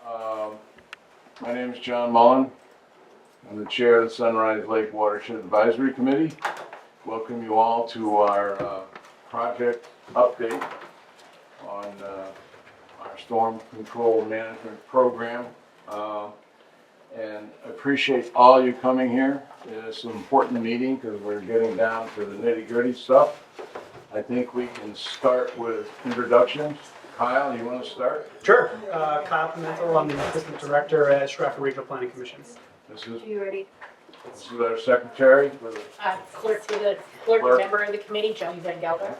My name is John Mullen. I'm the chair of the Sunrise Lake Watershed Advisory Committee. Welcome you all to our project update on our storm control management program. And I appreciate all you coming here. It's an important meeting because we're getting down to the nitty-gritty stuff. I think we can start with introductions. Kyle, you want to start? Sure. Kyle Pimentel, I'm the Assistant Director at Stratford Regional Planning Commission. This is You our secretary for the clerk member of the committee, Joan Van Gelder.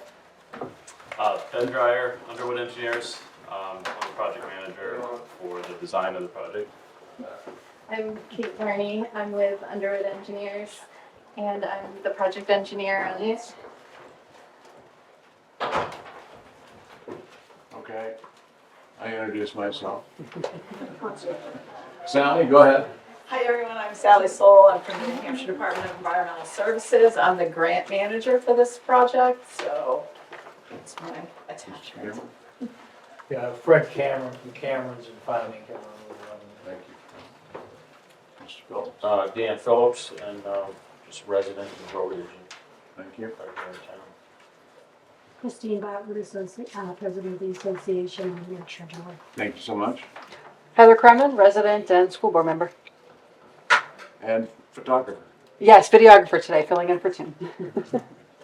Ben Dreyer, Underwood Engineers. I'm the project manager for the design of the project. I'm Kate Learney. I'm with Underwood Engineers, and I'm the project engineer on these. Okay, I introduced myself. Sally, go ahead. Hi everyone, I'm Sally Soul. I'm from the New Hampshire Department of Environmental Services. I'm the grant manager for this project, so that's my attachment. Yeah, Fred Cameron from Cameron's and Finding Cameron. Thank you. Mr. Phillips. Dan Phillips, and just resident of Road Agent, Thank you. right here in town. Christine Botwood, President of the Association of New Hampshire. Thank you so much. Heather Kremen, resident and school board member. And photographer. Yes, videographer today, filling in for Tim.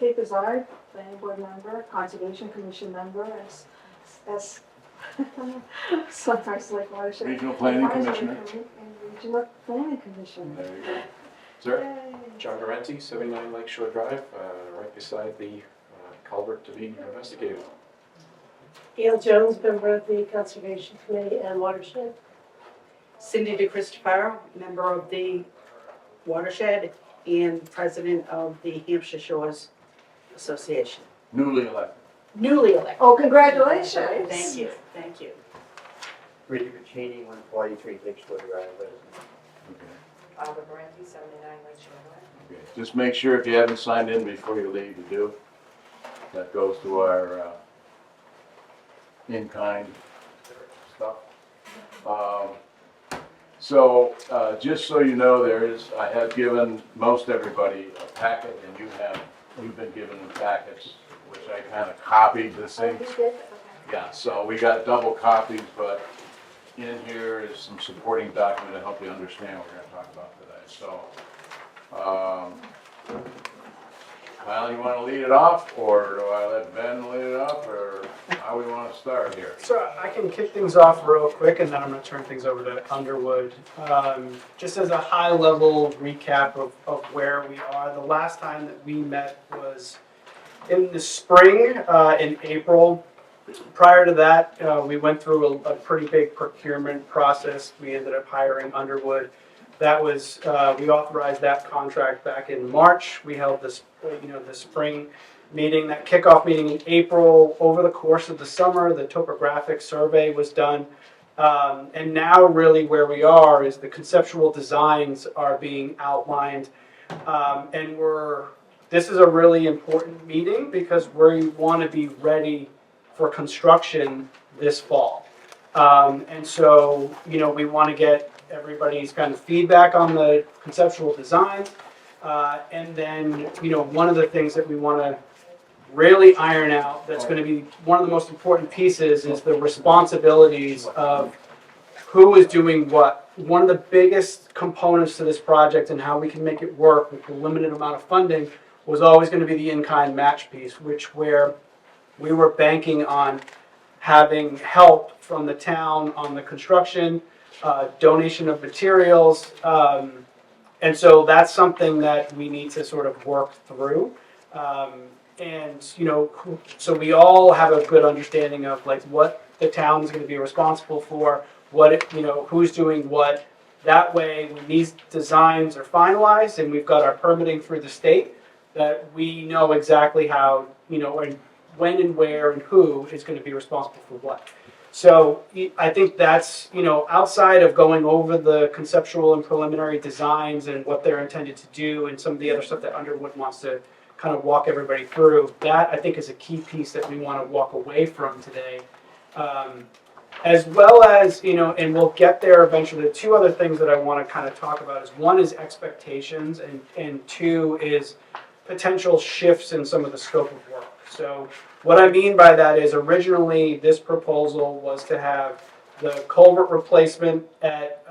Kate Bizarre, planning board member, conservation commission member, as Sunrise Lake Watershed Regional Planning Advisory Commissioner. Committee and Regional Planning Commission. There you go. Sir? Yay. John Garenti, 79 Lakeshore Drive, right beside the culvert to be investigated. Gail Jones, member of the Conservation Committee and Watershed. Cindy DeChristopher, member of the Watershed and president of the Hampshire Shores Association. Newly elected. Newly elected. Oh, congratulations. Thank you, thank you. Richard Cheney, 143 Lakeshore Drive. Okay. Barbara Branty, 79 Lakeshore Drive. Okay. Just make sure if you haven't signed in before you leave, you do. That goes to our in-kind stuff. Just so you know, I have given most everybody a packet, and you've been given the packets, which I kind of copied the things. Yeah, so we got double copies, but in here is some supporting document to help you understand what we're going to talk about today. So, Kyle, you want to lead it off, or do I let Ben lead it off, or how we want to start here? So I can kick things off real quick, and then I'm going to turn things over to Underwood. Just as a high-level recap of where we are, the last time that we met was in the spring, in April. Prior to that, we went through a pretty big procurement process. We ended up hiring Underwood. That was, we authorized that contract back in March. We held this, the spring meeting, that kickoff meeting in April. Over the course of the summer, the topographic survey was done. And now really where we are is the conceptual designs are being outlined. And this is a really important meeting because we want to be ready for construction this fall. And so, we want to get everybody's kind of feedback on the conceptual design. And then, one of the things that we want to really iron out that's going to be one of the most important pieces is the responsibilities of who is doing what. One of the biggest components to this project and how we can make it work with the limited amount of funding was always going to be the in-kind match piece, where we were banking on having help from the town on the construction, donation of materials, and so that's something that we need to sort of work through. So we all have a good understanding of like what the town is going to be responsible for, who's doing what. That way, when these designs are finalized and we've got our permitting through the state, that we know exactly how, and when and where and who is going to be responsible for what. So I think that's, outside of going over the conceptual and preliminary designs and what they're intended to do and some of the other stuff that Underwood wants to kind of walk everybody through, that I think is a key piece that we want to walk away from today. as well as, and we'll get there eventually. The two other things that I want to kind of talk about is one is expectations, and two is potential shifts in some of the scope of work. So what I mean by that is originally this proposal was to have the culvert replacement at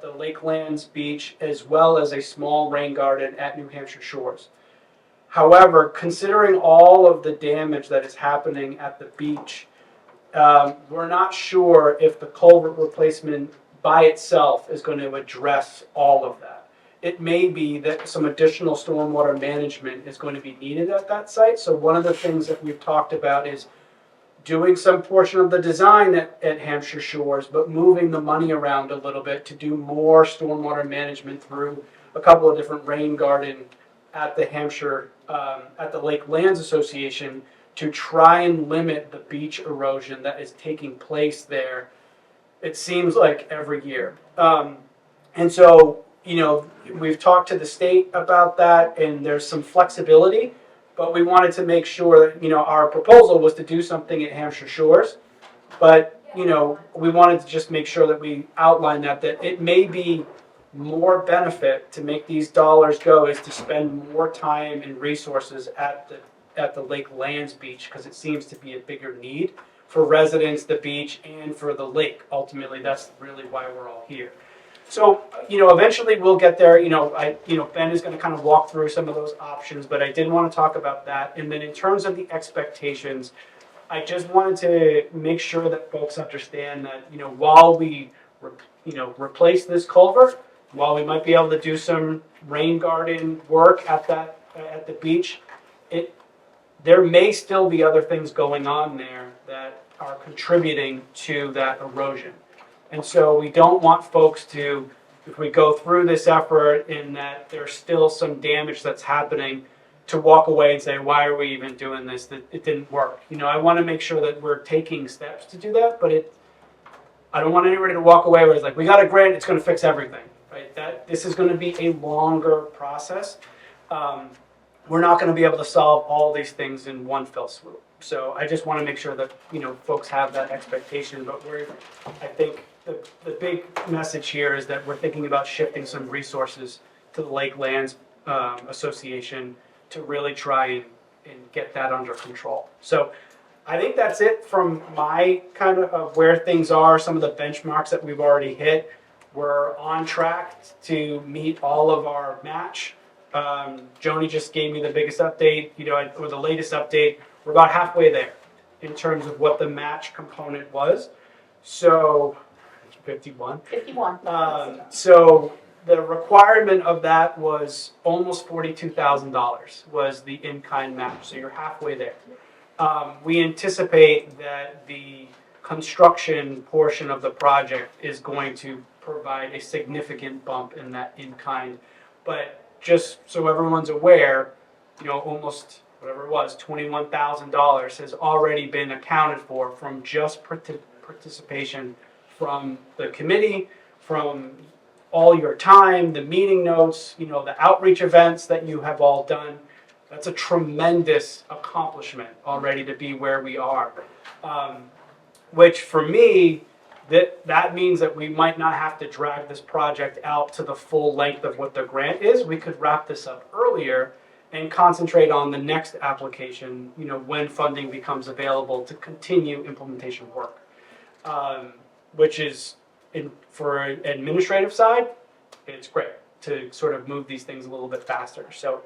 the Lakelands Beach, as well as a small rain garden at New Hampshire Shores. However, considering all of the damage that is happening at the beach, we're not sure if the culvert replacement by itself is going to address all of that. It may be that some additional stormwater management is going to be needed at that site. So one of the things that we've talked about is doing some portion of the design at Hampshire Shores, but moving the money around a little bit to do more stormwater management through a couple of different rain garden at the Hampshire, at the Lake Lands Association, to try and limit the beach erosion that is taking place there. It seems like every year. And so, we've talked to the state about that, and there's some flexibility. But we wanted to make sure that, our proposal was to do something at Hampshire Shores. But, we wanted to just make sure that we outline that it may be more benefit to make these dollars go is to spend more time and resources at the Lake Lands Beach, because it seems to be a bigger need for residents, the beach, and for the lake. Ultimately, that's really why we're all here. So, eventually we'll get there. Ben is going to kind of walk through some of those options, but I did want to talk about that. And then in terms of the expectations, I just wanted to make sure that folks understand that, while we, replace this culvert, while we might be able to do some rain garden work at the beach, there may still be other things going on there that are contributing to that erosion. And so we don't want folks to, if we go through this effort in that there's still some damage that's happening, to walk away and say, why are we even doing this? That it didn't work. I want to make sure that we're taking steps to do that, but I don't want anybody to walk away where it's like, we got a grant, it's going to fix everything, right? This is going to be a longer process. We're not going to be able to solve all these things in one fell swoop. So I just want to make sure that, folks have that expectation, but I think the big message here is that we're thinking about shifting some resources to the Lake Lands Association to really try and get that under control. So I think that's it from my kind of where things are, some of the benchmarks that we've already hit. We're on track to meet all of our match. Joni just gave me the biggest update, or the latest update. We're about halfway there in terms of what the match component was. So 51. 51. So the requirement of that was almost $42,000 was the in-kind match. So you're halfway there. We anticipate that the construction portion of the project is going to provide a significant bump in that in-kind. But just so everyone's aware, almost whatever it was, $21,000 has already been accounted for from just participation from the committee, from all your time, the meeting notes, the outreach events that you have all done. That's a tremendous accomplishment already to be where we are. Which for me, that means that we might not have to drag this project out to the full length of what the grant is. We could wrap this up earlier and concentrate on the next application, when funding becomes available to continue implementation work. Which is, for an administrative side, it's great to sort of move these things a little bit faster. So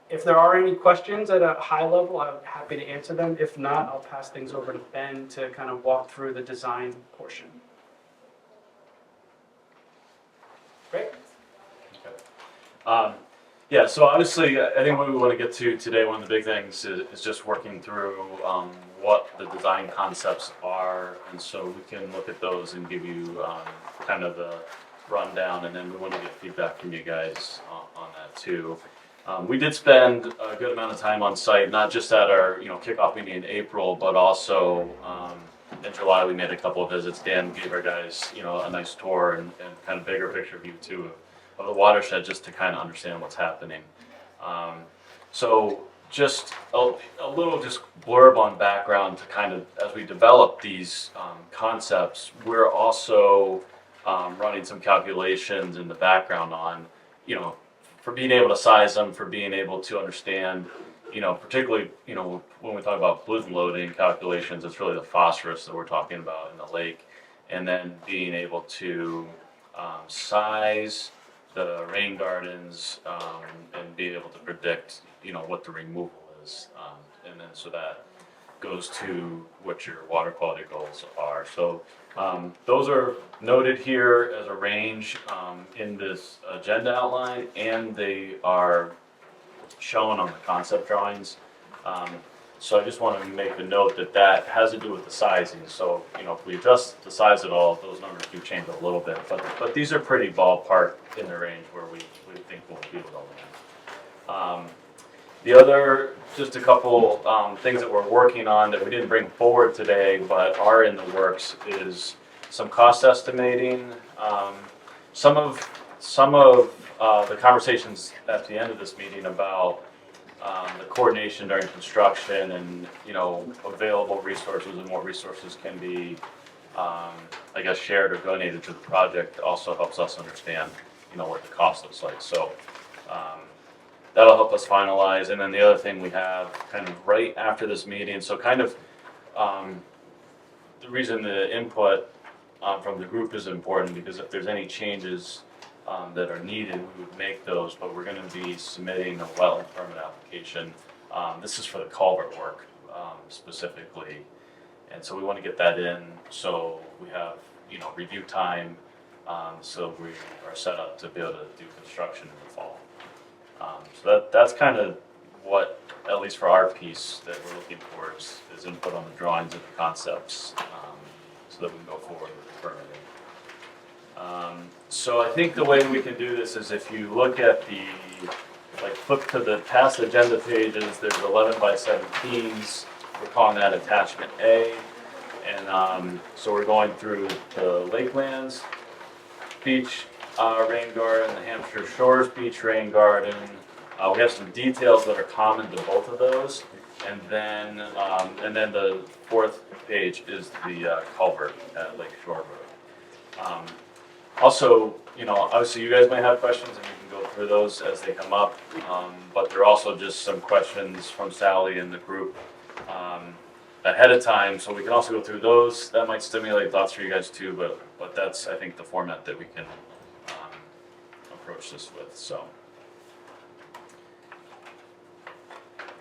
if there are any questions at a high level, I'm happy to answer them. If not, I'll pass things over to Ben to kind of walk through the design portion. Great. Okay. Yeah, so obviously, I think what we want to get to today, one of the big things is just working through what the design concepts are, and so we can look at those and give you kind of the rundown, and then we want to get feedback from you guys on that too. We did spend a good amount of time on site, not just at our kickoff meeting in April, but also in July we made a couple of visits. Dan gave our guys a nice tour and kind of bigger picture view too of the watershed, just to kind of understand what's happening. So just a little just blurb on background to kind of, as we develop these concepts, we're also running some calculations in the background on, you know, for being able to size them, for being able to understand, you know, particularly, you know, when we talk about pollutant loading calculations, it's really the phosphorus that we're talking about in the lake, and then being able to size the rain gardens and be able to predict, you know, what the removal is, and then so that goes to what your water quality goals are. So those are noted here as a range in this agenda outline, and they are shown on the concept drawings. So I just want to make a note that that has to do with the sizing. So, you know, if we adjust the size at all, those numbers do change a little bit, but these are pretty ballpark in the range where we think we'll be able to land. The other, just a couple things that we're working on that we didn't bring forward today, but are in the works, is some cost estimating. Some of the conversations at the end of this meeting about the coordination during construction and, you know, available resources and what resources can be, I guess, shared or donated to the project also helps us understand, you know, what the cost looks like. So that'll help us finalize. And then the other thing we have kind of right after this meeting, so kind of the reason the input from the group is important, because if there's any changes that are needed, we would make those, but we're going to be submitting a wetland permit application. This is for the culvert work specifically, and so we want to get that in so we have, you know, review time, so we are set up to be able to do construction in the fall. So that's kind of what, at least for our piece, that we're looking for is input on the drawings and the concepts, so that we can go forward with the permitting. So I think the way we can do this is if you look at the, like, flip to the past agenda pages, there's 11 by 17s. We're calling that attachment A. And so we're going through the Lakelands Beach Rain Garden, the Hampshire Shores Beach Rain Garden. We have some details that are common to both of those. And then the fourth page is the culvert at Lake Shore Road. Also, you know, obviously you guys might have questions and we can go through those as they come up, but there are also just some questions from Sally and the group ahead of time, so we can also go through those. That might stimulate thoughts for you guys too, but that's, I think, the format that we can approach this with. So,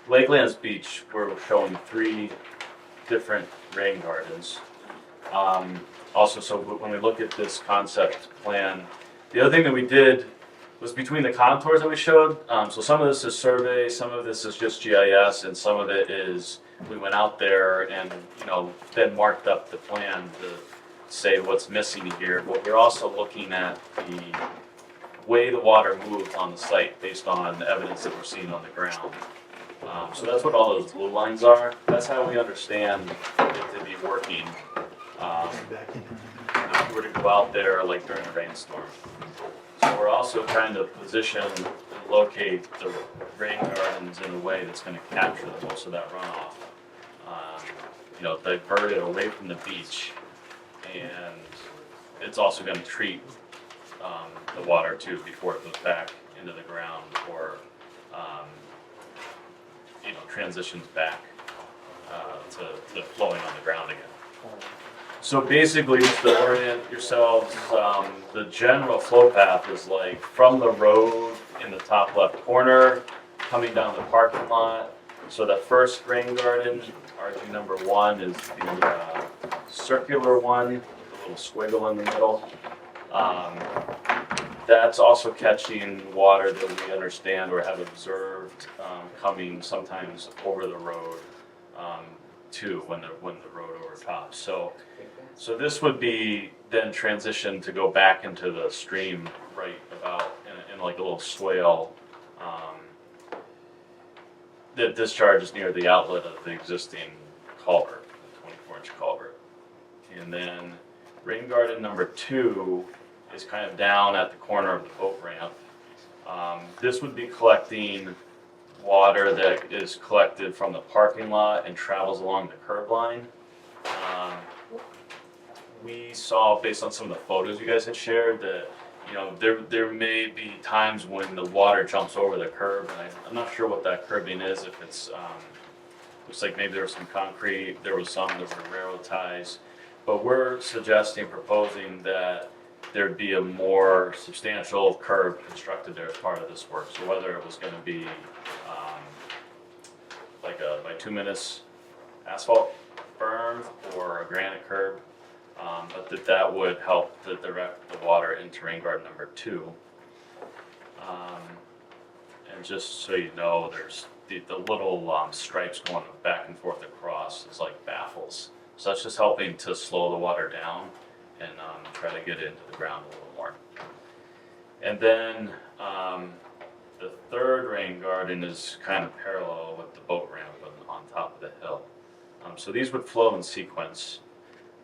Lakelands Beach, we're showing 3 different rain gardens. Also, so when we look at this concept plan, the other thing that we did was between the contours that we showed, so some of this is survey, some of this is just GIS, and some of it is we went out there and, you know, then marked up the plan to say what's missing here. But we're also looking at the way the water moves on the site based on the evidence that we're seeing on the ground. So that's what all those blue lines are. That's how we understand it to be working. If we were to go out there like during a rainstorm. So we're also trying to position and locate the rain gardens in a way that's going to capture most of that runoff. You know, divert it away from the beach, and it's also going to treat the water too before it goes back into the ground or you know, transitions back to flowing on the ground again. So basically, just to orient yourselves, the general flow path is like from the road in the top left corner, coming down the parking lot. So the first rain garden, RG number 1, is the circular one, with a little squiggle in the middle. That's also catching water that we understand or have observed coming sometimes over the road too, when the road overtops. So this would be then transitioned to go back into the stream right about in like a little swale that discharges near the outlet of the existing culvert, the 24-inch culvert. And then rain garden number 2 is kind of down at the corner of the boat ramp. This would be collecting water that is collected from the parking lot and travels along the curb line. We saw, based on some of the photos you guys had shared, that, you know, there may be times when the water jumps over the curb, and I'm not sure what that curbing is, if it's, looks like maybe there was some concrete, there were railroad ties. But we're suggesting, proposing that there'd be a more substantial curb constructed there as part of this work. So whether it was gonna be, like a bituminous asphalt berm or a granite curb, but that would help to direct the water into rain garden number 2. And just so you know, there's the little stripes going back and forth across is like baffles. So that's just helping to slow the water down and try to get it into the ground a little more. And then the third rain garden is kind of parallel with the boat ramp on top of the hill. So these would flow in sequence,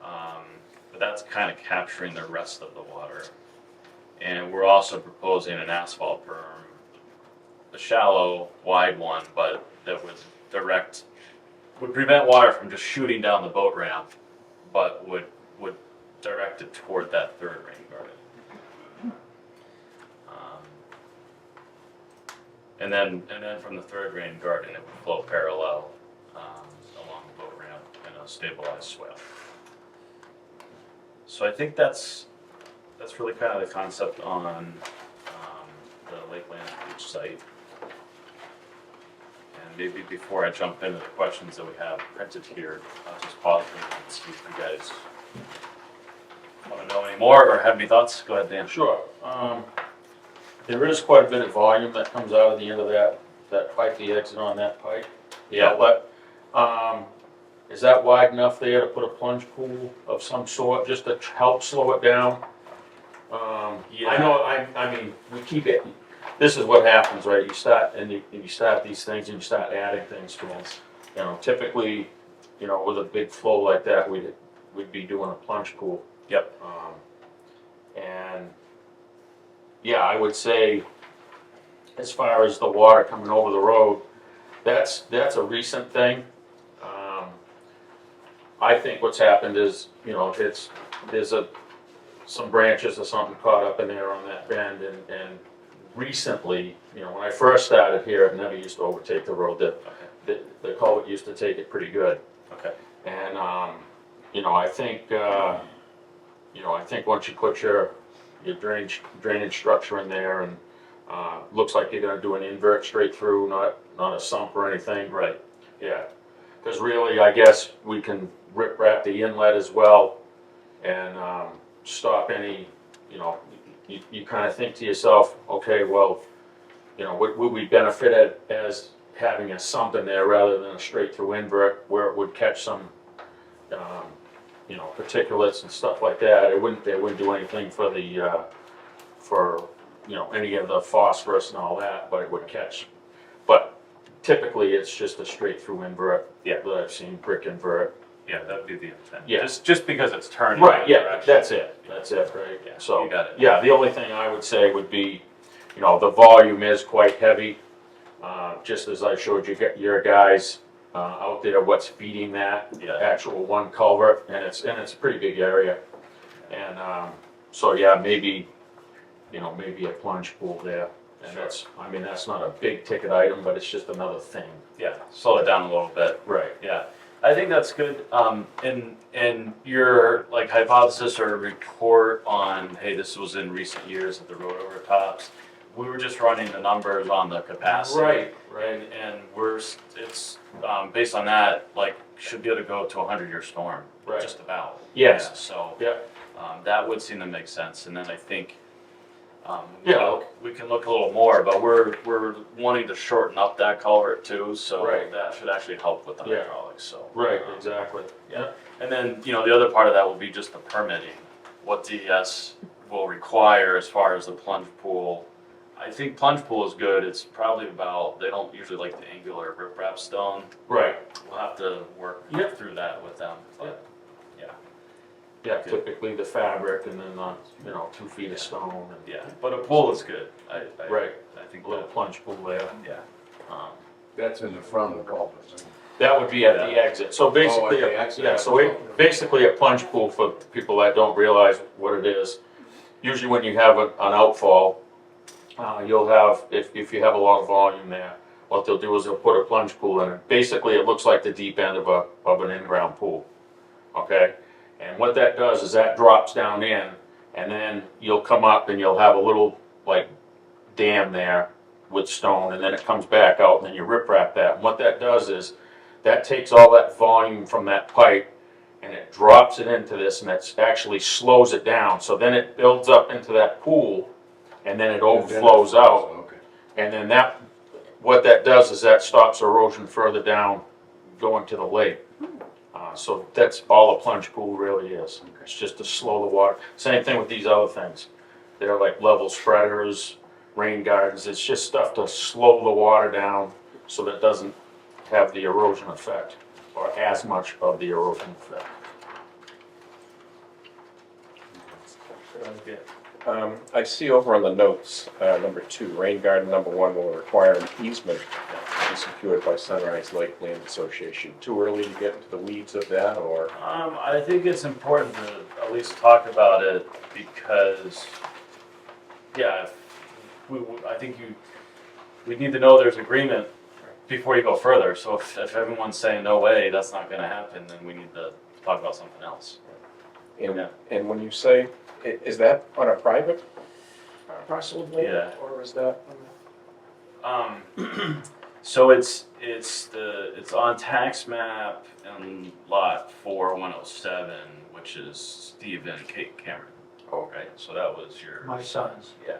but that's kind of capturing the rest of the water. And we're also proposing an asphalt berm, a shallow, wide one, but that would prevent water from just shooting down the boat ramp, but would direct it toward that third rain garden. And then from the third rain garden, it would flow parallel along the boat ramp in a stabilized swale. So I think that's really kind of the concept on the Lakeland Beach site. And maybe before I jump into the questions that we have printed here, I'll just pause for a minute and see if you guys want to know any more or have any thoughts. Go ahead, Dan. Sure. There is quite a bit of volume that comes out of the end of that pipe, the exit on that pipe. The Yeah. outlet. Is that wide enough there to put a plunge pool of some sort, just to help slow it down? Yeah. I know, I mean, we keep it, this is what happens, right? You start these things and you start adding things to them. You know, typically, you know, with a big flow like that, we'd be doing a plunge pool. Yep. And yeah, I would say, as far as the water coming over the road, that's a recent thing. I think what's happened is, you know, there's some branches or something caught up in there on that bend, and recently, you know, when I first started here, it never used to overtake the road. The culvert used to take it pretty good. Okay. And you know, I think once you put your drainage structure in there, and looks like you're gonna do an invert straight through, not a sump or anything. Right. Yeah, because really, I guess we can rip wrap the inlet as well, and stop any, you know, you kind of think to yourself, okay, well, you know, would we benefit as having a sump in there rather than a straight through invert where it would catch some, you know, particulates and stuff like that. It wouldn't do anything for the, you know, any of the phosphorus and all that, but it would catch. But typically, it's just a straight through invert. Yeah. That I've seen, brick invert. Yeah, that'd be the intent. Yeah. Just because it's turning. Right, yeah, direction. that's it, right? Yeah, So, you got it. yeah, the only thing I would say would be, you know, the volume is quite heavy. Just as I showed you, your guys out there, what's feeding that Yeah. actual one culvert, and it's a pretty big area. And so, yeah, maybe a plunge pool there. And Sure. that's not a big ticket item, but it's just another thing. Yeah, slow it down a little bit. Right. Yeah, I think that's good. In your like hypothesis or report on, hey, this was in recent years at the road overtops, we were just running the numbers on the capacity. Right. And it's based on that, like, should be able to go to a 100-year storm. Right. Just about. Yes. Yeah, so Yeah. that would seem to make sense. And then I think Yeah. we can look a little more, but we're wanting to shorten up that culvert too, so Right. that should actually help with the Yeah. hydraulics. So Right, exactly. yeah. And then, you know, the other part of that will be just the permitting, what DES will require as far as the plunge pool. I think plunge pool is good. It's probably about, they don't usually like the angular riprap stone. Right. We'll have to work Yeah. through that with them. But Yeah, typically the fabric and then, 2 feet of stone. And, yeah, but a pool is good. I Right. I think A little that, plunge pool there. yeah. Um, That's in the front of the culvert, right? That would be at the exit. So basically, the exit. yeah, so basically a plunge pool for people that don't realize what it is. Usually when you have an outfall, you'll have, if you have a lot of volume there, what they'll do is they'll put a plunge pool in it. Basically, it looks like the deep end of an in-ground pool, okay? And what that does is that drops down in, and then you'll come up and you'll have a little, like, dam there with stone, and then it comes back out, and then you riprap that. And what that does is, that takes all that volume from that pipe, and it drops it into this, and it actually slows it down. So then it builds up into that pool, and then it overflows out. Okay. And then what that does is that stops erosion further down going to the lake. So that's all a plunge pool really is. It's just to slow the water. Same thing with these other things. They're like level spreaders, rain gardens. It's just stuff to slow the water down so that it doesn't have the erosion effect, or as much of the erosion effect. I see over on the notes, number 2, rain garden number 1 will require an easement to be secured by Sunrise Lake Land Association. Too early to get into the weeds of that, or? I think it's important to at least talk about it because, yeah, I think we need to know there's agreement before you go further. So if everyone's saying no way, that's not going to happen, then we need to talk about something else. And when you say, is that on a private parcel of land? Yeah. Or is that? So it's on tax map and lot 4107, which is Steve and Kate Cameron. Oh, Right, so that was your My sons. Yeah.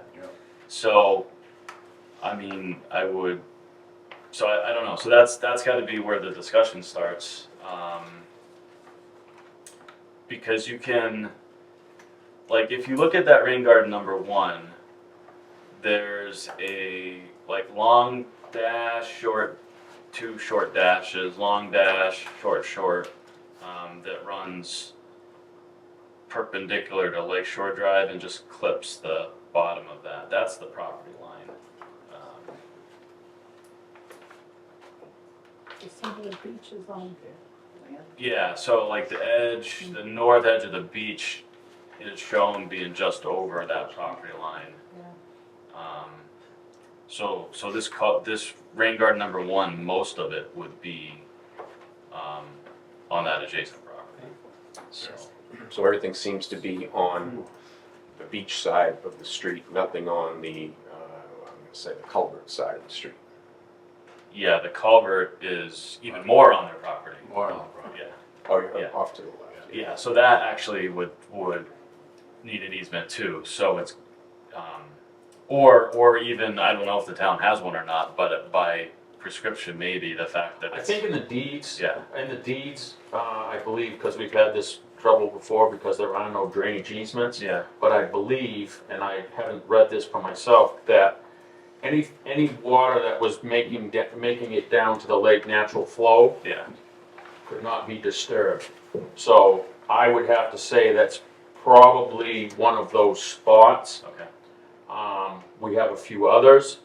So, I mean, I don't know. So that's got to be where the discussion starts, because you can, like, if you look at that rain garden number 1, there's a like long dash, short, 2 short dashes, long dash, short, that runs perpendicular to Lakeshore Drive and just clips the bottom of that. That's the property line. Some of the beaches on Yeah, so like the north edge of the beach is shown being just over that property line. So this rain garden number 1, most of it would be on that adjacent property. So everything seems to be on the beach side of the street, nothing on the, I'm gonna say the culvert side of the street. Yeah, the culvert is even more on their property. More on the property. Yeah. Oh, you're Yeah. off to the left. Yeah, so that actually would need an easement too. So it's, or even, I don't know if the town has one or not, but by prescription, maybe the fact that I it's. think in the deeds, Yeah. I believe, because we've had this trouble before because there are no drainage easements. Yeah. But I believe, and I haven't read this for myself, that any water that was making it down to the lake natural flow Yeah. could not be disturbed. So I would have to say that's probably one of those spots. Okay. We have a few others.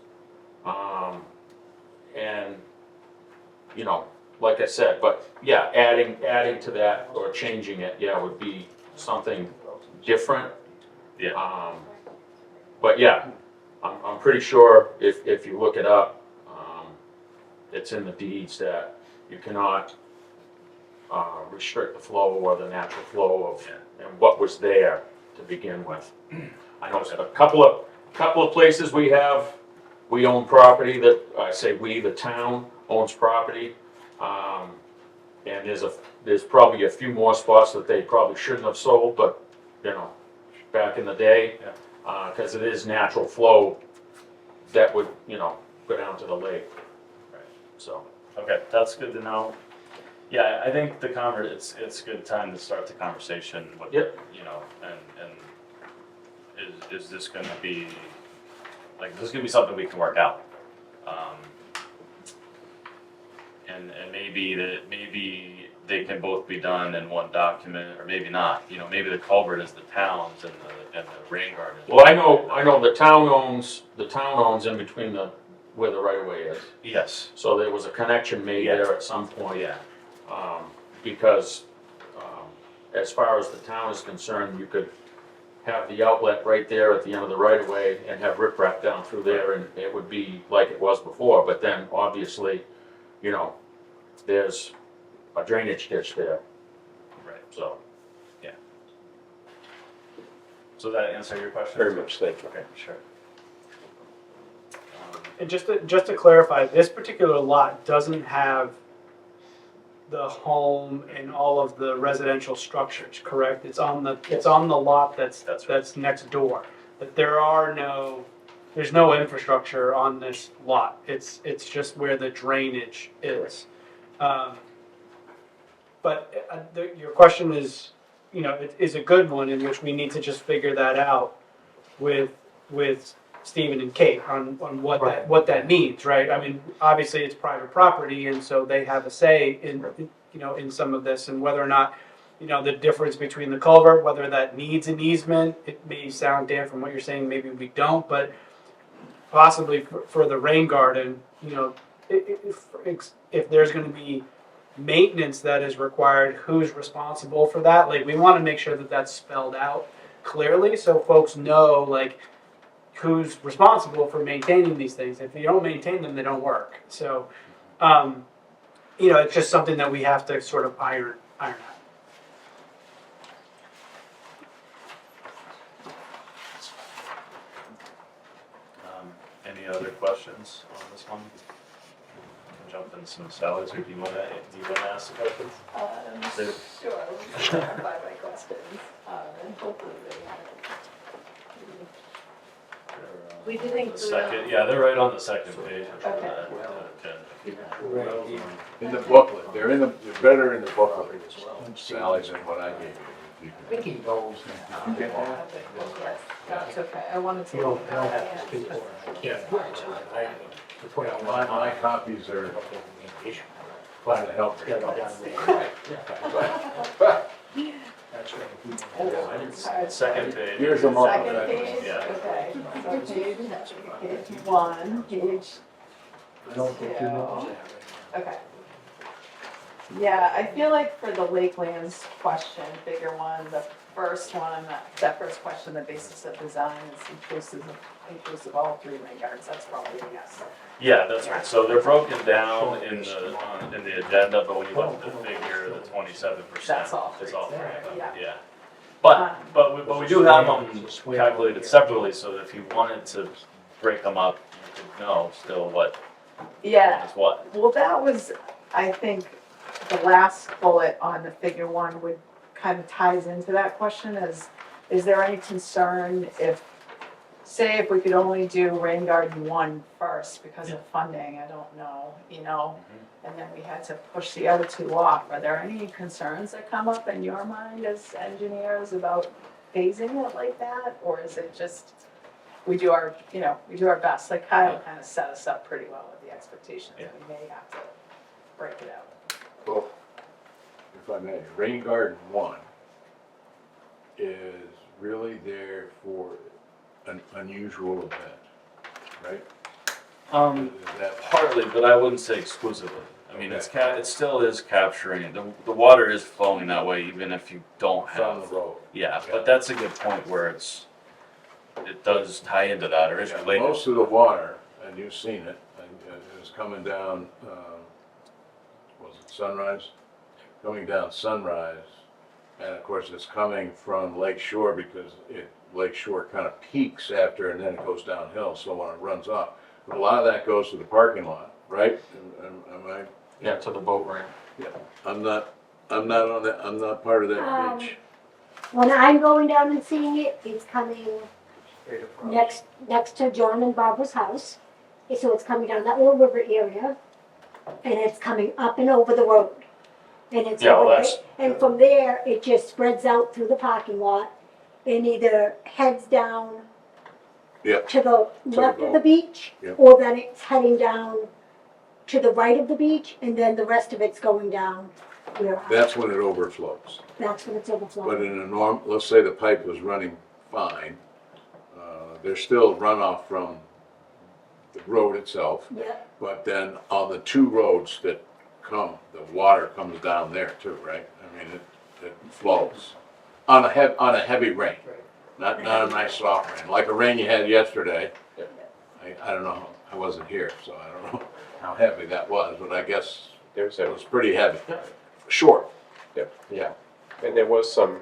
And, you know, like I said, but yeah, adding to that or changing it, yeah, would be something different. Yeah. But yeah, I'm pretty sure if you look it up, it's in the deeds that you cannot restrict the flow or the natural flow of and what was there to begin with. I know a couple of places we own property that I say the town owns property, and there's probably a few more spots that they probably shouldn't have sold, but you know, back in the day, because it is natural flow that would go down to the lake. Right. So. Okay, that's good to know. Yeah, I think it's a good time to start the conversation with, Yep. you know, and is this gonna be, like, this is gonna be something we can work out? And maybe they can both be done in one document, or maybe not, you know, maybe the culvert is the town's and the rain garden. Well, I know the town owns in between the where the right of way is. Yes, So there was a connection made Yeah. there at some point. yeah, Because as far as the town is concerned, you could have the outlet right there at the end of the right of way and have riprap down through there and it would be like it was before. But then obviously, you know, there's a drainage ditch there, right. so. So that answer your question? Very much, thank you. Okay, sure. And just to clarify, this particular lot doesn't have the home and all of the residential structures, correct? It's on the lot That's right. that's next door. But there's no infrastructure on this lot. It's just where the drainage is. Your question is, is a good one in which we need to just figure that out with Stephen and Kate on what that means, right? I mean, obviously it's private property, and so they have a say in some of this, and whether or not, the difference between the culvert, whether that needs an easement. It may sound, Dan, from what you're saying, maybe we don't, but possibly for the rain garden, if there's going to be maintenance that is required, who's responsible for that? Like, we want to make sure that that's spelled out clearly so folks know, like, who's responsible for maintaining these things. If you don't maintain them, they don't work. So, it's just something that we have to sort of iron out. Any other questions on this one? Can jump in some salaries, or do you want to ask the questions? Sure, let me clarify my questions. And hopefully they We did The include. second, yeah, they're right on the second page. Okay. In the booklet, they're better in the booklet, Sally, than what I gave you. Mickey goes. You get that? Yes, that's okay, I wanted to. You don't have to speak for it. Yeah. I, to put on My copies are trying to help. Yeah, no, that's right. Second page. Here's the multiple. Second page, Yeah. okay, so page one, page I don't think you know that. Okay. Yeah, I feel like for the Lakelands question, figure one, the first one, that first question, the basis of design is inclusive of all three rain gardens, that's probably a yes. Yeah, that's right. So they're broken down in the agenda, but when you look at the figure, the 27% That's all is three. all three of them. Yeah. Yeah. But we do have them calculated separately, so that if you wanted to break them up, you could know still what Yeah, is what. well, that was, I think, the last bullet on the figure one would kind of ties into that question is there any concern if, say if we could only do rain garden one first because of funding, I don't know, and then we had to push the other two off, are there any concerns that come up in your mind as engineers about phasing it like that? Or is it just, we do our best, like Kyle kind of set us up pretty well with the expectations, Yeah. we may have to break it out. Well, if I may, Rain Garden 1 is really there for an unusual event, right? Is that Partly, but I wouldn't say exclusively. I mean, it still is capturing, the water is flowing that way even if you don't on the have. road? Yeah, but that's a good point where it does tie into that, or is related. Most of the water, and you've seen it, is coming down, was it Sunrise? Coming down Sunrise, and of course it's coming from Lake Shore because Lake Shore kind of peaks after and then it goes downhill, so when it runs off. But a lot of that goes to the parking lot, right? Am I? Yeah, to the boat ramp. I'm not part of that beach. When I'm going down and seeing it, it's coming next to John and Barbara's house. So it's coming down that little river area, and it's coming up and over the road. And it's Yeah, well, over that's- and from there, it just spreads out through the parking lot and either heads down Yep. to the left of the boat. beach, Yep. or then it's heading down to the right of the beach, and then the rest of it's going down where That's when it overflows. that's when it's overflowing. But in a let's say the pipe was running fine, there's still runoff from the road itself. Yep. But then on the two roads that come, the water comes down there too, right? I mean, it flows on a heavy rain, not a nice soft rain, like a rain you had yesterday. I don't know, I wasn't here, so I don't know how heavy that was, but I guess There's it a, was pretty heavy. Short. Yep. Yeah. and there was some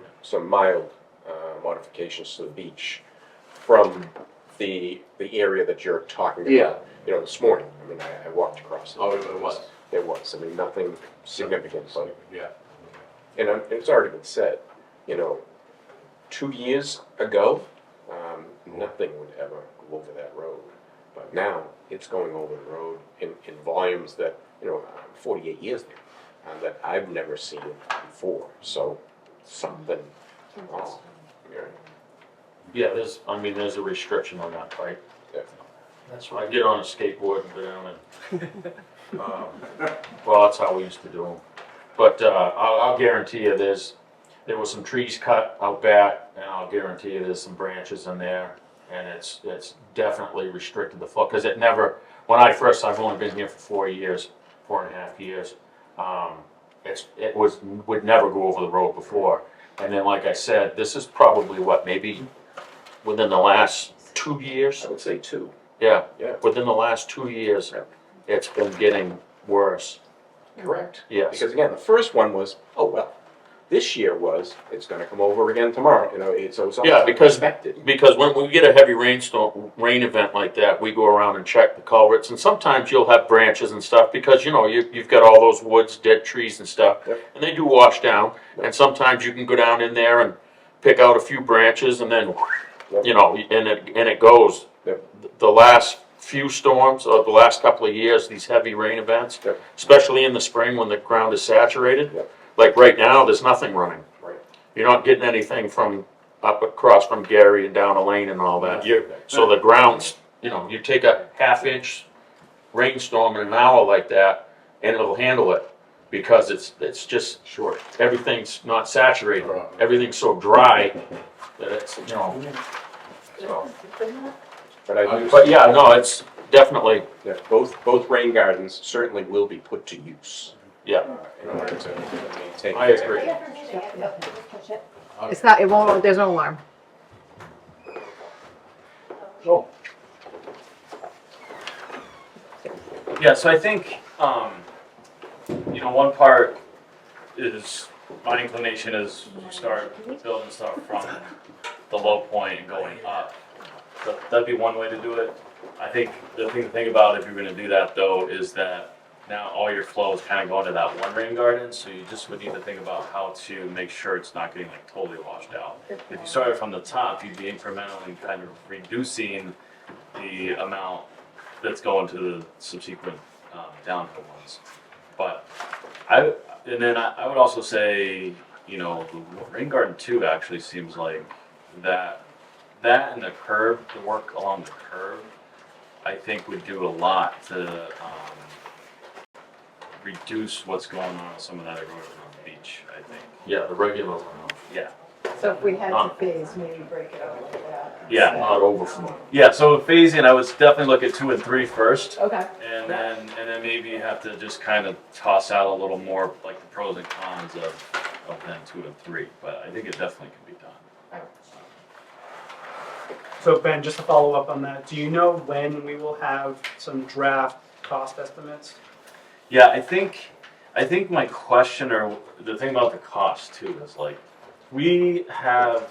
mild modifications to the beach from the area that you're talking about. Yeah. You know, this morning, I mean, I walked across it. Oh, it was. There was, I mean, nothing significant, but, Yeah. and it's already been said, you know, 2 years ago, nothing would ever go over that road. But now, it's going over the road in volumes that, you know, 48 years now, that I've never seen before, so something wrong. Yeah, there's a restriction on that, right? That's I get on a skateboard and go down and, well, that's how we used to do them. But, I'll guarantee you there was some trees cut out back, and I'll guarantee you there's some branches in there, and it's definitely restricted the flow, because it never, I've only been here for 4.5 years, it would never go over the road before. And then, like I said, this is probably maybe within the last 2 years? I would say 2. Yeah, Yeah. within the last 2 years, Yeah. it's been getting worse. Correct. Yes. Because again, the first one was, oh, well, this year it's gonna come over again tomorrow, you know, it's always Yeah, because expected. when we get a heavy rain event like that, we go around and check the culverts, and sometimes you'll have branches and stuff, because, you know, you've got all those woods, dead trees and stuff, Yep. and they do wash down, and sometimes you can go down in there and pick out a few branches, and then, Yep. you know, and it goes. Yep. The last few storms, or the last couple of years, these heavy rain events, Yep. especially in the spring when the ground is saturated, Yep. like right now, there's nothing running. Right. You're not getting anything from up across from Gary and down a lane and all that. So the ground's, you know, you take a half-inch rainstorm in an hour like that, and it'll handle it, because it's just, Short. everything's not saturated. Everything's so dry that it's, you know, so. But yeah, no, it's definitely, Yeah, both rain gardens certainly will be put to use. yeah, In order to maintain. I agree. Push it. It's not, it won't, there's no alarm. Yeah, so I think, you know, one part is, my inclination is you start building stuff from the low point and going up. So that'd be one way to do it. I think the thing to think about if you're gonna do that though is that now all your flow is kind of going to that one rain garden, so you just would need to think about how to make sure it's not getting like totally washed out. If you started from the top, you'd be incrementally kind of reducing the amount that's going to the subsequent downhill ones. But I would also say, you know, the rain garden 2 actually seems like that and the curb, the work along the curb, I think would do a lot to reduce what's going on with some of that erosion on the beach, I think. Yeah, the regular runoff. Yeah. So if we had to phase, maybe break it up like that. Yeah, Not overflow. Yeah, so phasing, I would definitely look at 2 and 3 first. Okay. And then maybe you have to just kind of toss out a little more, like the pros and cons of then 2 and 3, but I think it definitely can be done. So Ben, just to follow up on that, do you know when we will have some draft cost estimates? Yeah, I think my question, or the thing about the cost too, is like, we have,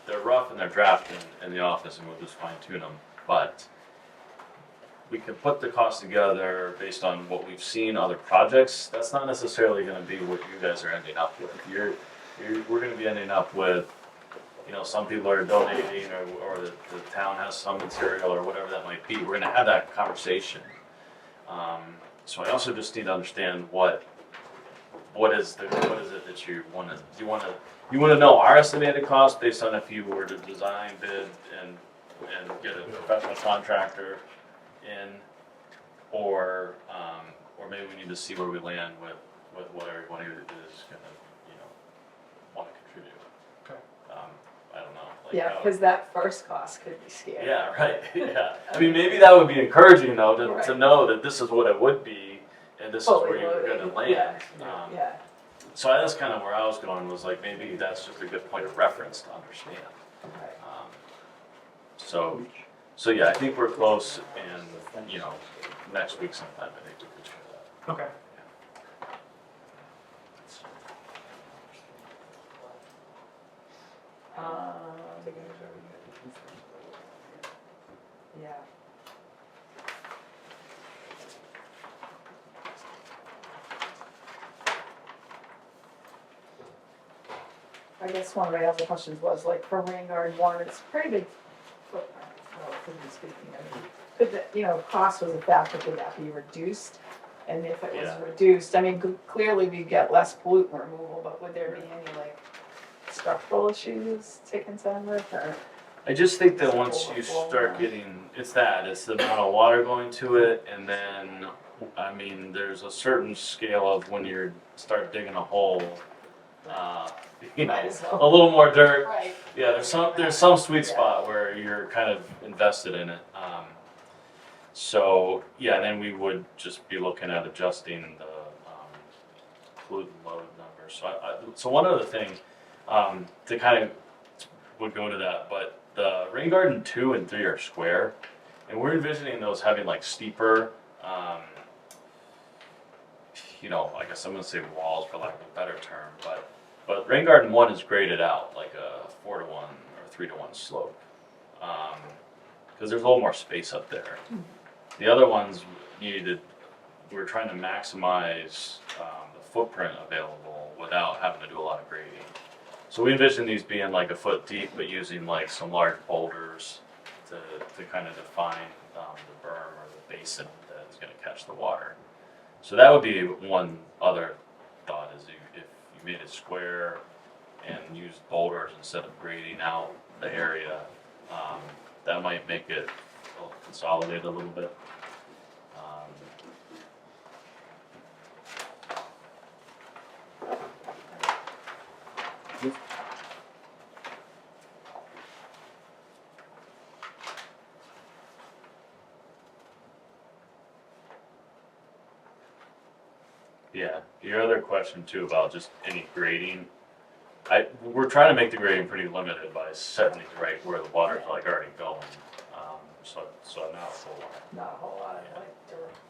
they're rough and they're drafted in the office and we'll just fine tune them, but we can put the cost together based on what we've seen other projects. That's not necessarily gonna be what you guys are ending up with. We're gonna be ending up with, you know, some people are donating, or the town has some material, or whatever that might be. We're gonna have that conversation. So I also just need to understand what is it that you wanna know our estimated cost based on if you were to design, bid, and get a professional contractor in, or maybe we need to see where we land with what everybody is gonna, you know, wanna contribute. Okay. I don't know, Like, Yeah, how- because that first cost could be scary. Yeah, right, yeah. I mean, maybe that would be encouraging though, to Right. know that this is what it would be, and this is Fully where you're loaded, gonna land. Yeah, So that's kind of where I was going, was like, maybe that's just a good point of reference to understand. right. So yeah, I think we're close, and, you know, next week sometime, I think we could share that. Okay. Yeah. I guess one of my other questions was, like, for rain garden one, it's pretty big footprint, relatively speaking. I mean, could the, you know, cost was a factor, could that be reduced? And if it was Yeah. reduced, I mean, clearly we get less pollutant removal, but would there be any, like, structural issues to contend with, or? I just think that Is it once you overflow? start getting, it's the amount of water going to it, and then, I mean, there's a certain scale of when you start digging a hole, you know, Might as well. a little more dirt. Right. Yeah, there's some sweet spot where you're kind of invested in it. So, yeah, and then we would just be looking at adjusting the pollutant load numbers. So one other thing, to kind of would go to that, but the rain garden 2 and 3 are square, and we're envisioning those having like steeper, you know, I guess I'm gonna say walls for lack of a better term, but rain garden 1 is graded out like a 4-to-1 or 3-to-1 slope, because there's a little more space up there. The other ones we're trying to maximize the footprint available without having to do a lot of grading. So we envision these being like a foot deep, but using like some large boulders to kind of define the berm or the basin that is going to catch the water. So that would be one other thought, is if you made it square and used boulders instead of grading out the area, that might make it consolidate a little bit. Yeah, your other question too about just any grading, we're trying to make the grading pretty limited by setting these right where the water's like already going. So not a whole lot. Not a whole lot of,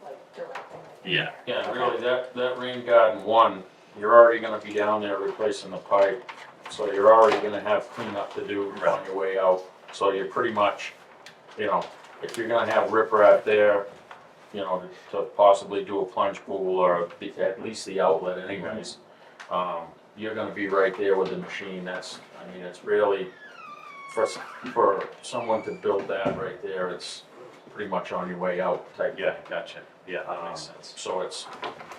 like directing. Yeah. Yeah, really, that rain garden 1, you're already gonna be down there replacing the pipe, so you're already gonna have cleanup to do on your way out. So you're pretty much, you know, if you're gonna have riprap there, you know, to possibly do a plunge pool or at least the outlet anyways, you're gonna be right there with the machine. It's really, for someone to build that right there, it's pretty much on your way out type thing. Yeah, gotcha. Yeah, that makes sense. So it's,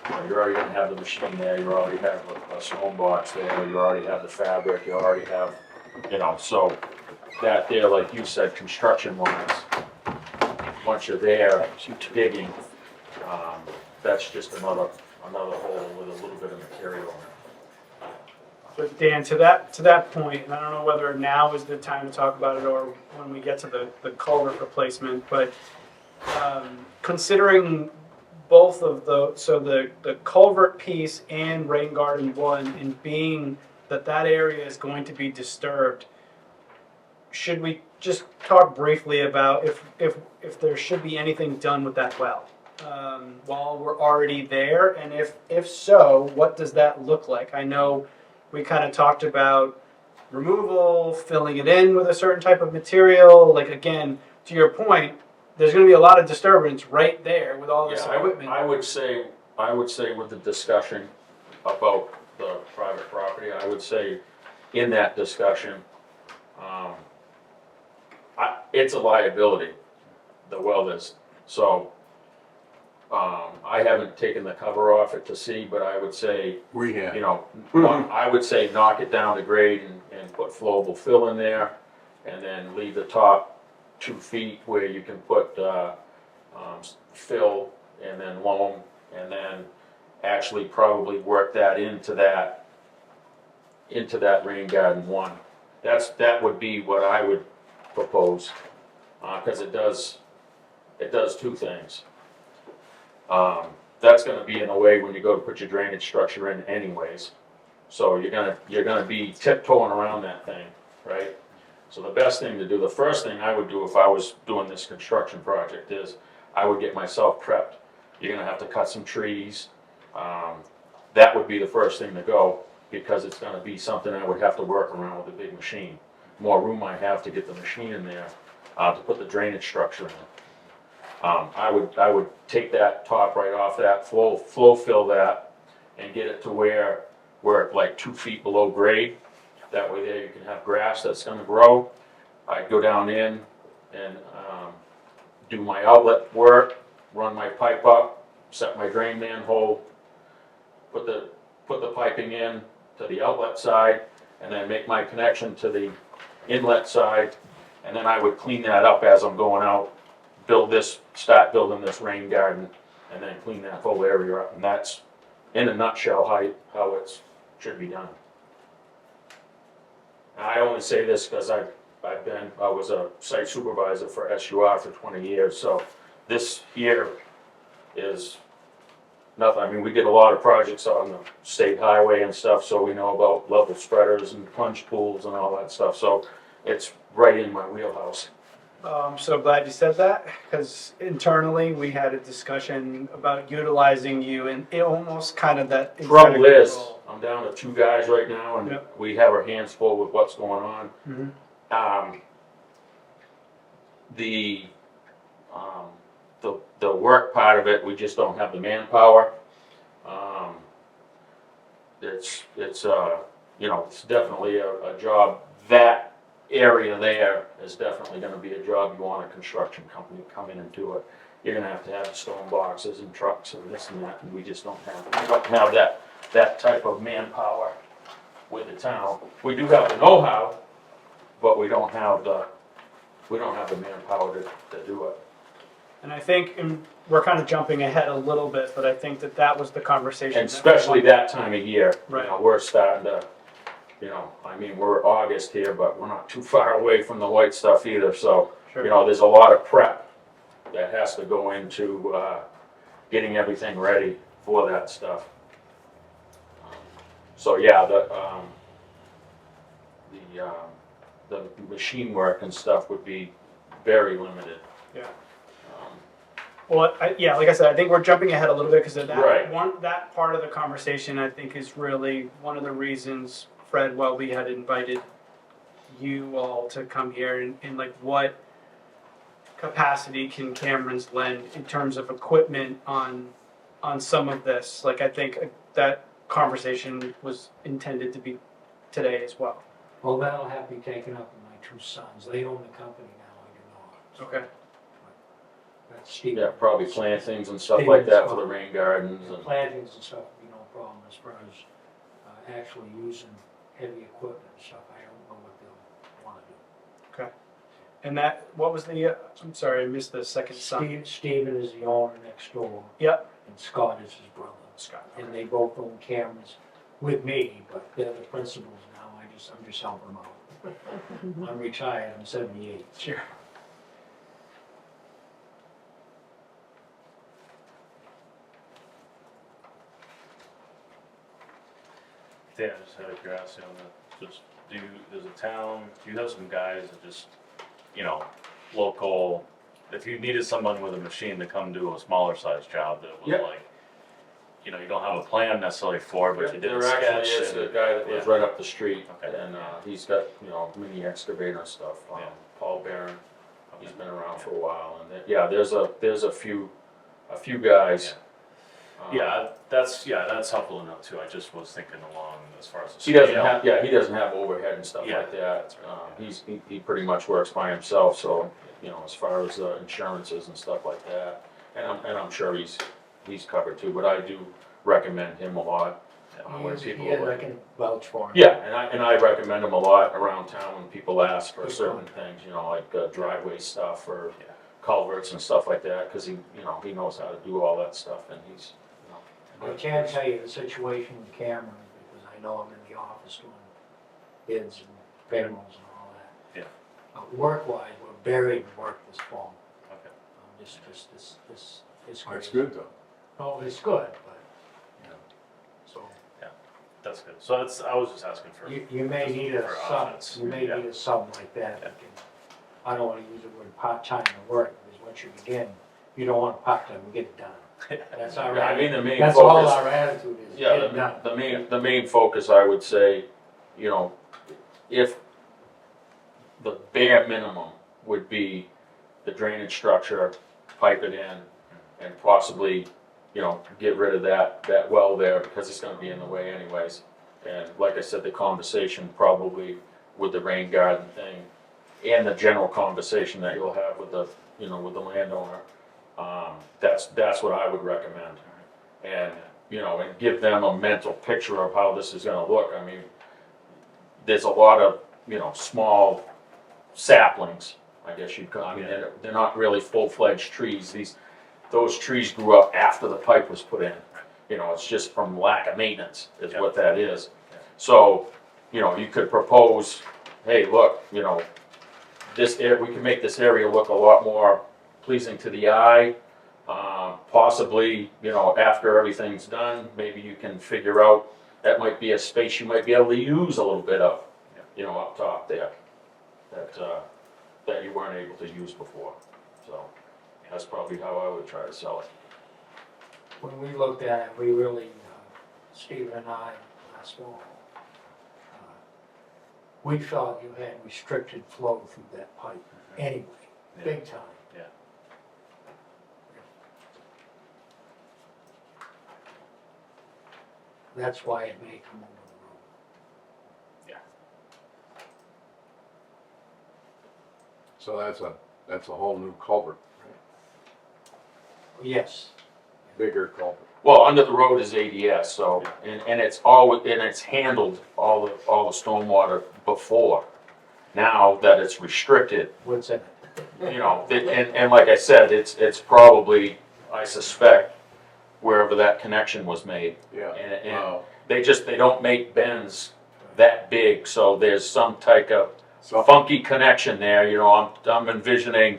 you know, you're already gonna have the machine there, you already have a stone box there, you already have the fabric, you already have, you know, so that there, like you said, construction wise, once you're there digging, that's just another hole with a little bit of material in it. But Dan, to that point, and I don't know whether now is the time to talk about it or when we get to the culvert replacement, but considering both of the culvert piece and rain garden 1, and being that area is going to be disturbed, should we just talk briefly about if there should be anything done with that well while we're already there, and if so, what does that look like? I know we kind of talked about removal, filling it in with a certain type of material. Like, again, to your point, there's going to be a lot of disturbance right there with all this equipment. I would say with the discussion about the private property, I would say in that discussion, it's a liability, the well is. So, I haven't taken the cover off it to see, but I would say, Rehab. you know, I would say knock it down to grade and put flowable fill in there, and then leave the top 2 feet where you can put fill and then loam, and then actually probably work that into that rain garden 1. that would be what I would propose, cause it does two things. That's gonna be in the way when you go to put your drainage structure in anyways. So you're gonna be tiptoeing around that thing, right? So the best thing to do, the first thing I would do if I was doing this construction project is, I would get myself prepped. You're gonna have to cut some trees. That would be the first thing to go, because it's gonna be something I would have to work around with a big machine. More room I have to get the machine in there, to put the drainage structure in. I would take that top right off that, flow fill that, and get it to where we're like 2 feet below grade. That way there you can have grass that's gonna grow. I'd go down in and, do my outlet work, run my pipe up, set my drain manhole, put the piping in to the outlet side, and then make my connection to the inlet side, and then I would clean that up as I'm going out, start building this rain garden, and then clean that whole area up, and that's, in a nutshell, how it should be done. Now, I only say this because I was a site supervisor for SUR for 20 years, so this here is nothing. I mean, we did a lot of projects on the state highway and stuff, so we know about level spreaders and plunge pools and all that stuff, so it's right in my wheelhouse. I'm so glad you said that, because internally, we had a discussion about utilizing you, and it almost kind of that. Trouble is, I'm down to 2 guys right now, and Yep. we have our hands full with what's going on. Mhm. The work part of it, we just don't have the manpower. It's definitely a job. That area there is definitely gonna be a job you want a construction company to come in and do it. You're gonna have to have stone boxes and trucks and this and that, and we just don't have that type of manpower with the town. We do have the know-how, but we don't have the manpower to do it. And I think, and we're kind of jumping ahead a little bit, but I think that was the conversation. And especially that time of year, Right. we're starting to, I mean, we're August here, but we're not too far away from the white stuff either, so, Sure. there's a lot of prep that has to go into, getting everything ready for that stuff. So, yeah, the machine work and stuff would be very limited. Yeah. Well, yeah, like I said, I think we're jumping ahead a little bit because of that. Right. That part of the conversation, I think, is really one of the reasons Fred Welby had invited you all to come here, and like what capacity can Cameron's lend in terms of equipment on some of this. Like I think that conversation was intended to be today as well. Well, that'll have to be taken up with my 2 sons. They own the company now, I do not. Okay. That's Steve. Yeah, probably plantings and stuff like that for the rain gardens and. Plantings and stuff would be no problem as far as actually using heavy equipment and stuff. I don't know what they'll want to do. And that, what was the, I'm sorry, I missed the second son. Steven is the owner next door. Yep. And Scott is his brother. Scott. And they both own cameras with me, but they're the principals now. I'm just helping them out. I'm retired. I'm 78. Sure. Yeah, just out of curiosity on that, just does a town, do you have some guys that just, local, if you needed someone with a machine to come do a smaller size job that was Yep. like, you don't have a plan necessarily for, but you did a There actually sketch. is a guy that lives Yeah. right up the street, Okay. and he's got, mini excavator stuff. Yeah. Paul Barron, he's been around for a while, and there's a few guys. That's helpful to know too. I just was thinking along as far as the He doesn't scale. have, he doesn't have overhead and stuff Yeah. like that. He pretty much works by himself, so, as far as insurances and stuff like that, and I'm sure he's covered too, but I do recommend him a lot. When people I can vouch for him. Yeah, and I recommend him a lot around town when people ask for certain things, like driveway stuff or Yeah. culverts and stuff like that, cause he knows how to do all that stuff, and he's, I can tell you the situation with Cameron, because I know I'm in the office doing bids and payrolls and all that. Yeah. Work-wise, we're buried in work this fall. Okay. This it's That's crazy. good though. Oh, it's good, but, you know, so. That's good. So that's, I was just asking for. You may need a for sub, options. you may Yeah. need a sub like that. Yeah. I don't wanna use the word part-time to work, because once you begin, you don't want part-time, you get it done. That's our, Yeah, I mean, the main that's all focus, our attitude is, yeah, get it done. the main focus, I would say, you know, if the bare minimum would be the drainage structure, pipe it in, and possibly, you know, get rid of that well there, because it's gonna be in the way anyways. And like I said, the conversation probably with the rain garden thing, and the general conversation that you'll have with the, you know, with the landowner, that's what I would recommend. And, you know, and give them a mental picture of how this is gonna look. I mean, there's a lot of, you know, small saplings, I guess you'd call, I mean, they're not really full-fledged trees. Those trees grew up after the pipe was put in. You know, it's just from lack of maintenance is what that is. So, you know, you could propose, hey, look, you know, we can make this area look a lot more pleasing to the eye. Possibly, you know, after everything's done, maybe you can figure out, that might be a space you might be able to use a little bit of, you know, up top there, that you weren't able to use before. So that's probably how I would try to sell it. When we looked at it, we really, Stephen and I, last fall, we felt you had restricted flow through that pipe anyway, Yeah. big time. Yeah. That's why it may come over the road. So that's a whole new culvert, Yes, bigger culvert. Well, under the road is ADS, so, and it's handled all the stormwater before. Now that it's restricted, what's in it? you know, and like I said, it's probably, I suspect, wherever that connection was made. Yeah. And Wow. they don't make bends that big, so there's some type of So, funky connection there, you know, I'm envisioning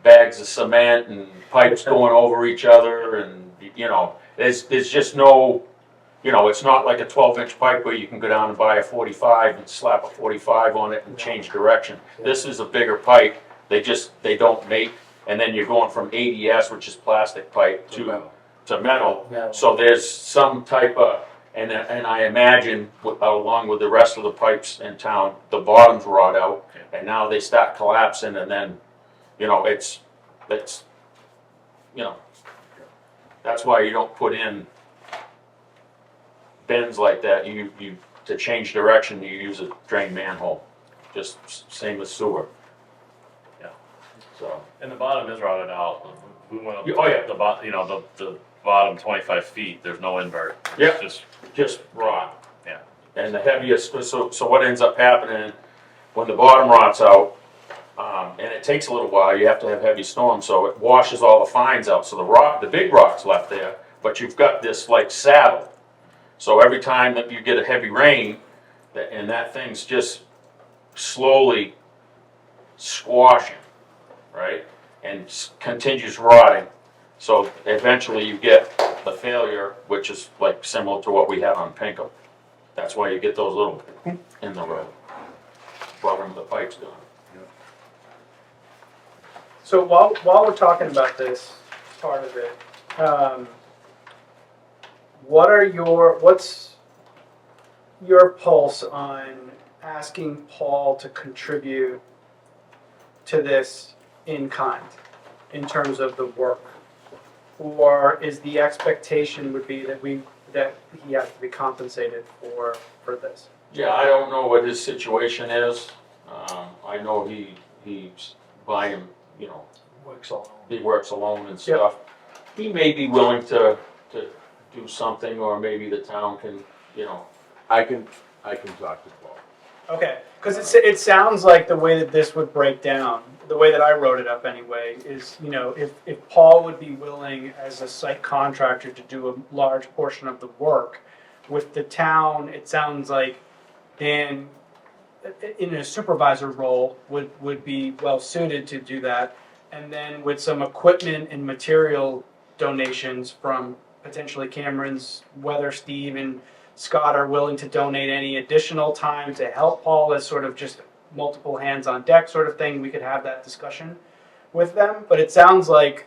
bags of cement and pipes going over each other, and, you know, there's just no, you know, it's not like a 12-inch pipe where you can go down and buy a 45 and slap a 45 on it and change direction. This is a bigger pipe, they don't make, and then you're going from ADS, which is plastic pipe, to metal. Metal. So there's some type of, and I imagine, along with the rest of the pipes in town, the bottoms rot out, and now they start collapsing, and then, you know, it's, you know, that's why you don't put in bends like that. You to change direction, you use a drain manhole, just same as sewer. Yeah. So, And the bottom is rotted out. We went up. Oh, yeah. The bottom, you know, the bottom 25 feet, there's no invert. It's Yep. just rot. Yeah. And the heaviest, so what ends up happening, when the bottom rots out, and it takes a little while, you have to have heavy storms, so it washes all the fines out, so the big rock's left there, but you've got this like saddle. So every time that you get a heavy rain, and that thing's just slowly squashing, right? And continues rotting. So eventually you get the failure, which is like similar to what we had on Pinkham. That's why you get those little in the road, blowing the pipes down. So while we're talking about this part of it, what's your pulse on asking Paul to contribute to this in kind, in terms of the work? Or is the expectation would be that he has to be compensated for this? Yeah, I don't know what his situation is. I know he's by him, you know, Works alone. he works alone and stuff. He may be willing to do something, or maybe the town can, you know. I can talk to Paul. Okay, because it sounds like the way that this would break down, the way that I wrote it up anyway, is, you know, if Paul would be willing as a site contractor to do a large portion of the work, with the town, it sounds like Dan in a supervisor role would be well suited to do that. And then with some equipment and material donations from potentially Cameron's, whether Steve and Scott are willing to donate any additional time to help Paul as sort of just multiple hands on deck sort of thing, we could have that discussion with them. But it sounds like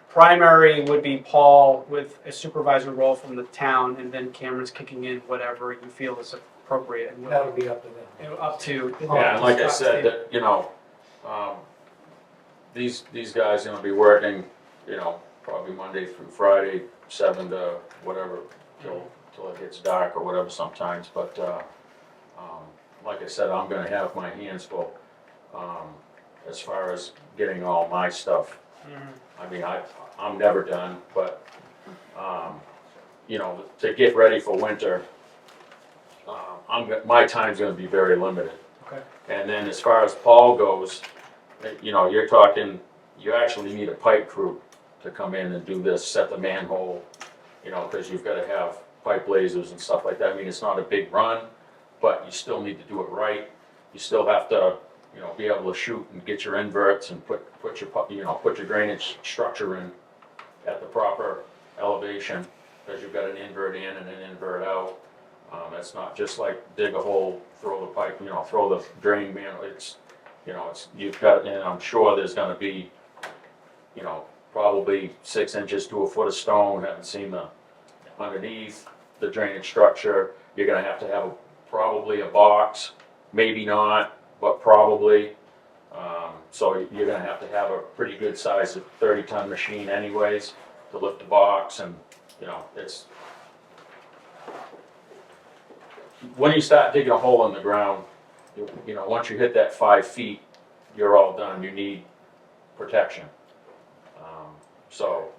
primary would be Paul with a supervisor role from the town, and then Cameron's kicking in whatever you feel is appropriate. And That'll be up to them. up to. Yeah, and like I Scott, said, Steve. that, these guys gonna be working, probably Monday through Friday, 7 to whatever, till it gets dark or whatever sometimes, but, like I said, I'm gonna have my hands full, as far as getting all my stuff. I mean, I'm never done, but, to get ready for winter, my time's gonna be very limited. Okay. And then as far as Paul goes, you're talking, you actually need a pipe crew to come in and do this, set the manhole, because you've gotta have pipe lasers and stuff like that. I mean, it's not a big run, but you still need to do it right. You still have to, be able to shoot and get your inverts and put your drainage structure in at the proper elevation, because you've got an invert in and an invert out. It's not just like dig a hole, throw the pipe, throw the drain manhole. You've got, and I'm sure there's gonna be, probably 6 inches to a foot of stone. Haven't seen the underneath the drainage structure. You're gonna have to have probably a box, maybe not, but probably. So you're gonna have to have a pretty good size 30-ton machine anyways to lift the box, and it's. When you start digging a hole in the ground, once you hit that 5 feet, you're all done. You need protection. So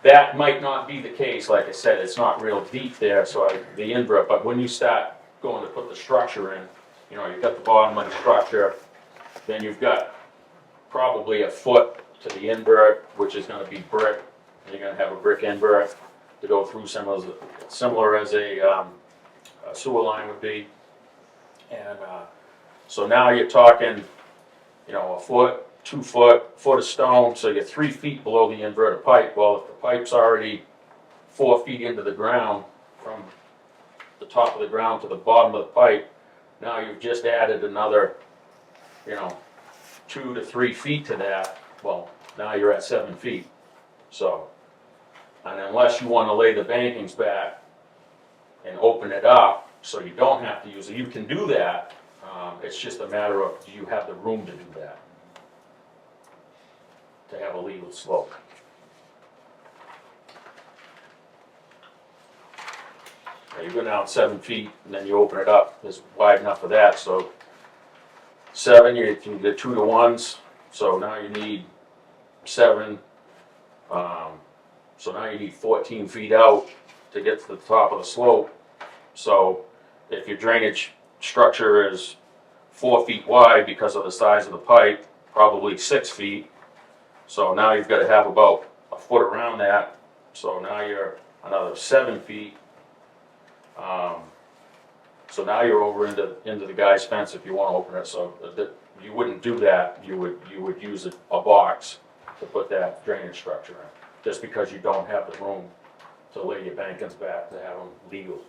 that might not be the case. Like I said, it's not real deep there, so the invert. But when you start going to put the structure in, you've got the bottom of the structure, then you've got probably a foot to the invert, which is going to be brick. And you're going to have a brick invert to go through similar as a sewer line would be. And so now you're talking, a foot, 2 foot, foot of stone, so you're 3 feet below the inverted pipe. Well, if the pipe's already 4 feet into the ground, from the top of the ground to the bottom of the pipe, now you've just added another, 2 to 3 feet to that. Well, now you're at 7 feet. So, and unless you want to lay the bankings back and open it up so you don't have to use it, you can do that. It's just a matter of, do you have the room to do that? To have a legal slope. Now you go down 7 feet and then you open it up, it's wide enough for that, so 7, you can get 2 to 1s, so now you need 7, so now you need 14 feet out to get to the top of the slope. So if your drainage structure is 4 feet wide because of the size of the pipe, probably 6 feet. So now you've got to have about a foot around that. So now you're another 7 feet. So now you're over into the guy's fence if you want to open it. So you wouldn't do that. You would use a box to put that drainage structure in, just because you don't have the room to lay your bankings back to have them legal.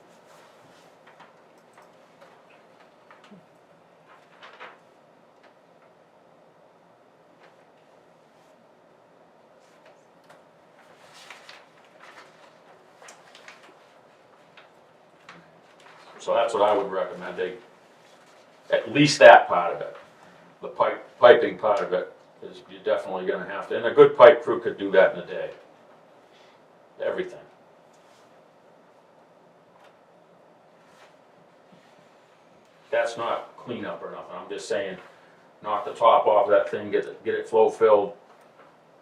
So that's what I would recommend, at least that part of it. The piping part of it is you're definitely gonna have to, and a good pipe crew could do that in a day. Everything. That's not cleanup or nothing, I'm just saying, knock the top off that thing, get it flow filled,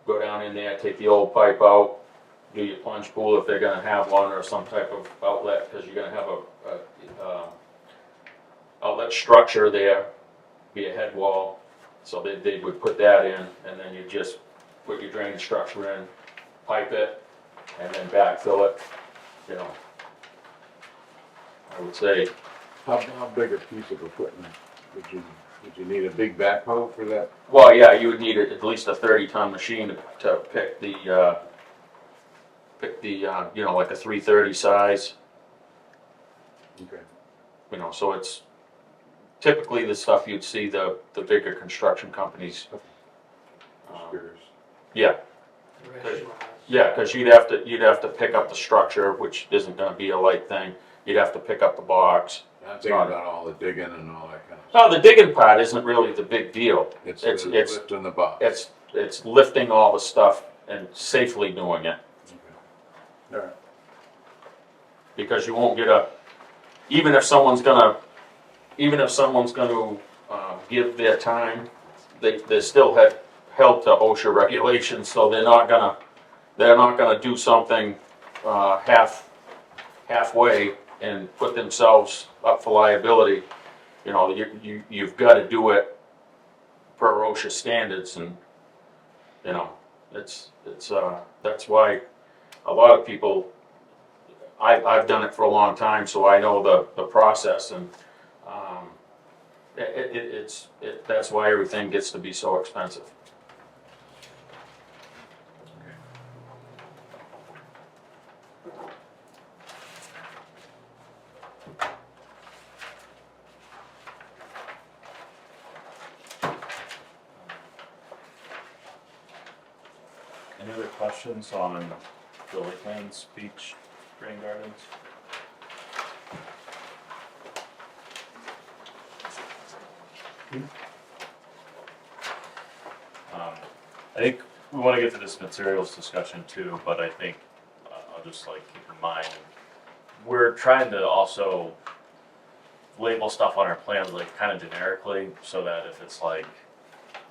go down in there, take the old pipe out, do your plunge pool if they're gonna have one, or some type of outlet, because you're gonna have a outlet structure there, be a head wall, so they would put that in, and then you just put your drainage structure in, pipe it, and then backfill it. I would say How big a piece of equipment would you need a big backhoe for that? Well, yeah, you would need at least a 30-ton machine to pick the, you know, like a 330 size, Okay. you know, so it's typically the stuff you'd see the bigger construction companies. Just curious. Yeah, Restaurants. yeah, because you'd have to pick up the structure, which isn't gonna be a light thing. You'd have to pick up the box. I'm thinking about all the digging and all that kind of No, stuff. the digging part isn't really the big deal. It's it's- lifting the box. It's lifting all the stuff and safely doing it, All right. because you won't get a, even if someone's gonna give their time, they still held to OSHA regulations, so they're not gonna do something, halfway and put themselves up for liability. You know, you've gotta do it per OSHA standards, and, you know, that's why a lot of people, I've done it for a long time, so I know the process, and, that's why everything gets to be so expensive. Any other questions on the Lakelands Beach Rain Gardens? I think we want to get to this materials discussion too, but I think I'll just like keep in mind, we're trying to also label stuff on our plans like kind of generically, so that if it's like,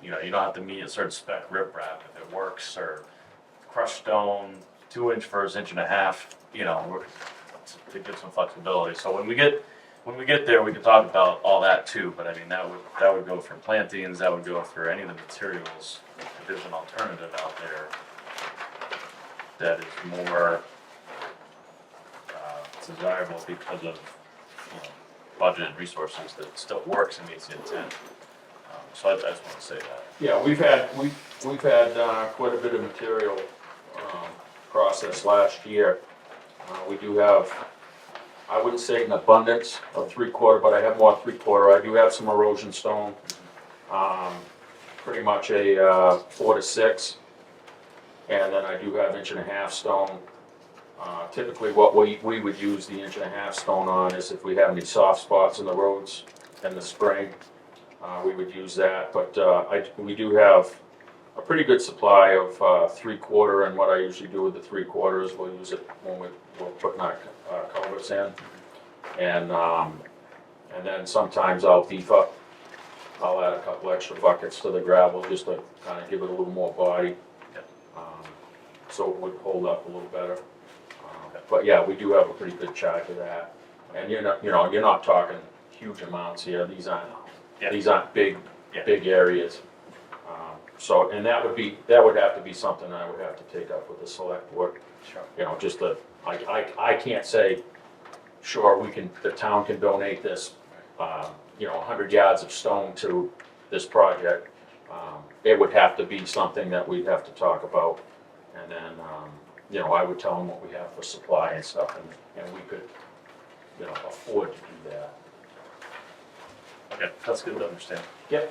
you know, you don't have to meet a certain spec riprap if it works, or crushed stone, 2-inch versus 1.5 inch, you know, to give some flexibility. So when we get there, we can talk about all that too. But I mean, that would go for plantings, that would go for any of the materials. If there's an alternative out there that is more desirable because of, you know, budget and resources, that still works and meets the intent. So I just want to say that. Yeah, we've had quite a bit of material processed last year. We do have, I wouldn't say an abundance of 3/4, but I have more 3/4. I do have some erosion stone, pretty much a 4 to 6, and then I do have 1.5-inch stone. Typically, what we would use the 1.5-inch stone on is if we have any soft spots in the roads in the spring. We would use that, but we do have a pretty good supply of 3/4, and what I usually do with the 3/4 is we'll use it when we're putting our culverts in, and then sometimes I'll beef up. I'll add a couple extra buckets to the gravel just to kind of give it a little more body, so it would hold up a little better. But yeah, we do have a pretty good charge of that, and you're not talking huge amounts here. These aren't big areas. So, and that would have to be something I would have to take up with the select board. Sure. You know, just I can't say, sure, the town can donate this, 100 yards of stone to this project. It would have to be something that we'd have to talk about, and then, I would tell them what we have for supply and stuff, and we could, afford to do that. Okay, that's good to understand. Yep.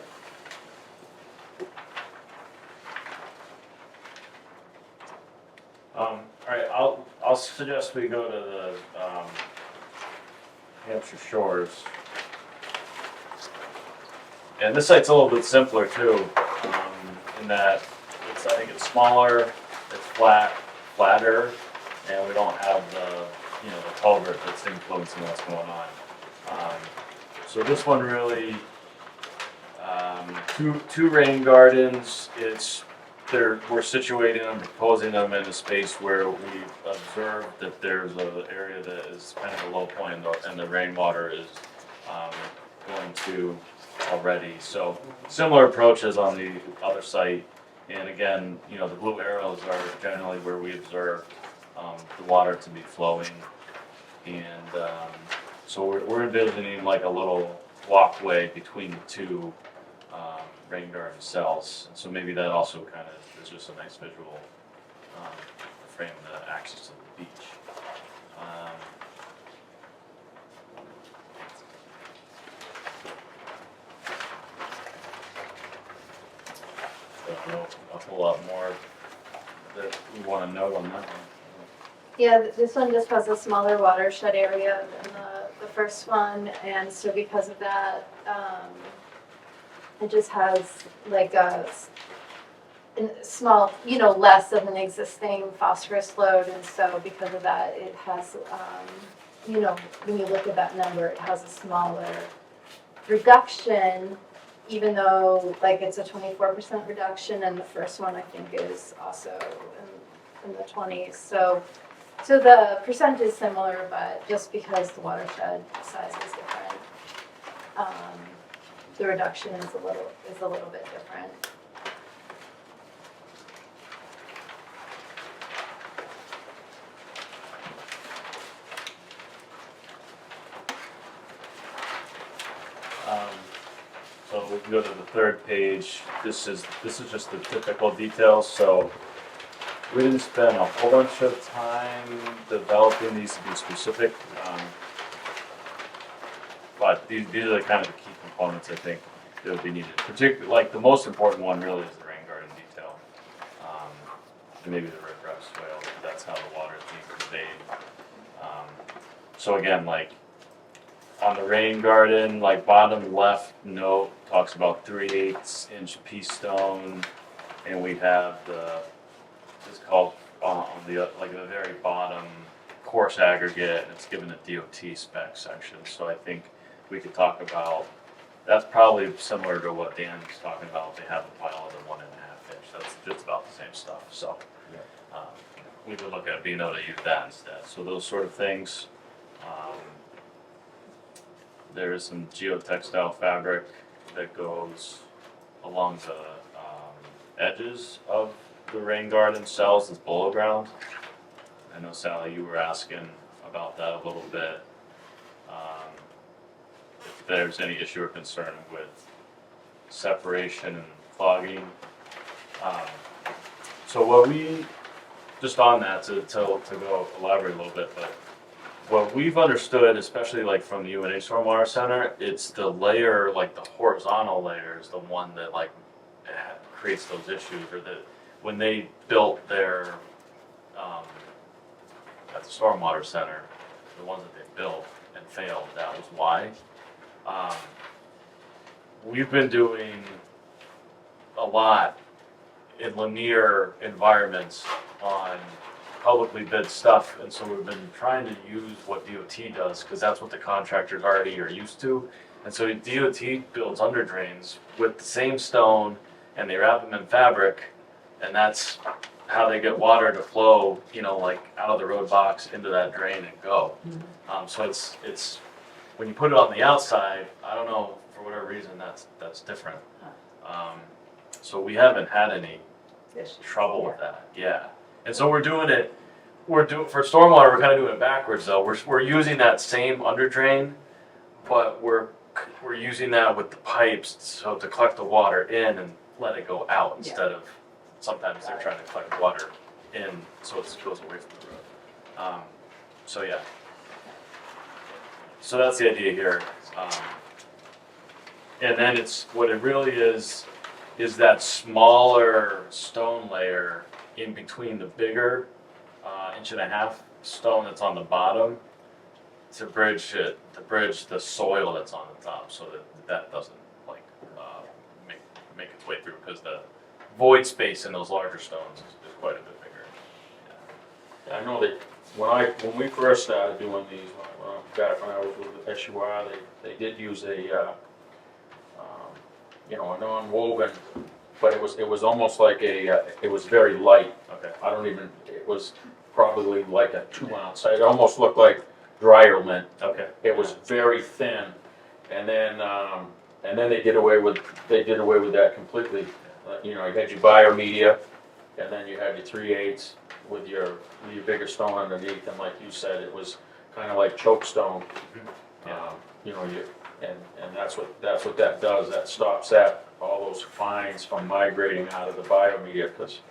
All right, I'll suggest we go to the Hampshire shores. And this site's a little bit simpler too, in that I think it's smaller, it's flatter, and we don't have the culvert that's influencing what's going on. So this one really, two rain gardens. We're situating them, proposing them in a space where we've observed that there's an area that is kind of a low point, and the rainwater is going to already. So similar approaches on the other site. And again, the blue arrows are generally where we observe the water to be flowing. And So we're envisioning like a little walkway between the two rain garden cells. And so maybe that also kind of is just a nice visual frame the access to the beach. Don't know a whole lot more that we want to know on that one. Yeah, this one just has a smaller watershed area than the first one, and so because of that, it just has like a small, less of an existing phosphorus load, and so because of that, it has, when you look at that number, it has a smaller reduction, even though like it's a 24% reduction, and the first one I think is also in the 20s. So the percent is similar, but just because the watershed size is different, the reduction is a little bit different. So we can go to the third page. This is just the typical details. So we didn't spend a whole bunch of time developing these to be specific, but these are the kind of the key components I think that would be needed. Particularly, like the most important one really is the rain garden detail, and maybe the riprap swale. That's how the water is being conveyed. So again, like on the rain garden, like bottom left note talks about 3/8 inch pea stone, and we have it's called on the like the very bottom coarse aggregate, and it's given a DOT spec section. So I think we could talk about that's probably similar to what Dan was talking about. They have a pile of the 1.5 inch. That's just about the same stuff. So we could look at being able to use that instead. So those sort of things. There is some geotextile fabric that goes along the edges of the rain garden cells that's below ground. I know Sally, you were asking about that a little bit. If there's any issue or concern with separation and clogging. So what we, just on that to go elaborate a little bit, but what we've understood, especially like from the UNH Stormwater Center, it's the layer, like the horizontal layer is the one that like creates those issues, or that when they built their, at the Stormwater Center, the ones that they built and failed, that was why. We've been doing a lot in linear environments on publicly bid stuff, and so we've been trying to use what DOT does, because that's what the contractors already are used to. And so DOT builds under drains with the same stone, and they wrap them in fabric, and that's how they get water to flow, like out of the road box into that drain and go. So it's when you put it on the outside, I don't know, for whatever reason, that's different. So we haven't had any trouble with that, yeah. And so we're doing for stormwater, we're kind of doing it backwards though. We're using that same under drain, but we're using that with the pipes so to collect the water in and let it go out instead of sometimes they're trying to collect water in so it goes away from the road. So yeah. So that's the idea here. And then what it really is that smaller stone layer in between the bigger 1.5 inch stone that's on the bottom to bridge the soil that's on the top, so that doesn't like make its way through, because the void space in those larger stones is quite a bit bigger. Yeah, I know that when we first started doing these, back when I was with the SLWA, they did use a non-woven, but it was almost like it was very light. Okay. It was probably like a 2 ounce. It almost looked like dryer lint. Okay. It was very thin, and then they did away with that completely. You had your biomedia, and then you had your 3/8 with your bigger stone underneath, and like you said, it was kind of like choke stone. Yeah. You know, and that's what that does, that stops all those fines from migrating out of the biomedia, because,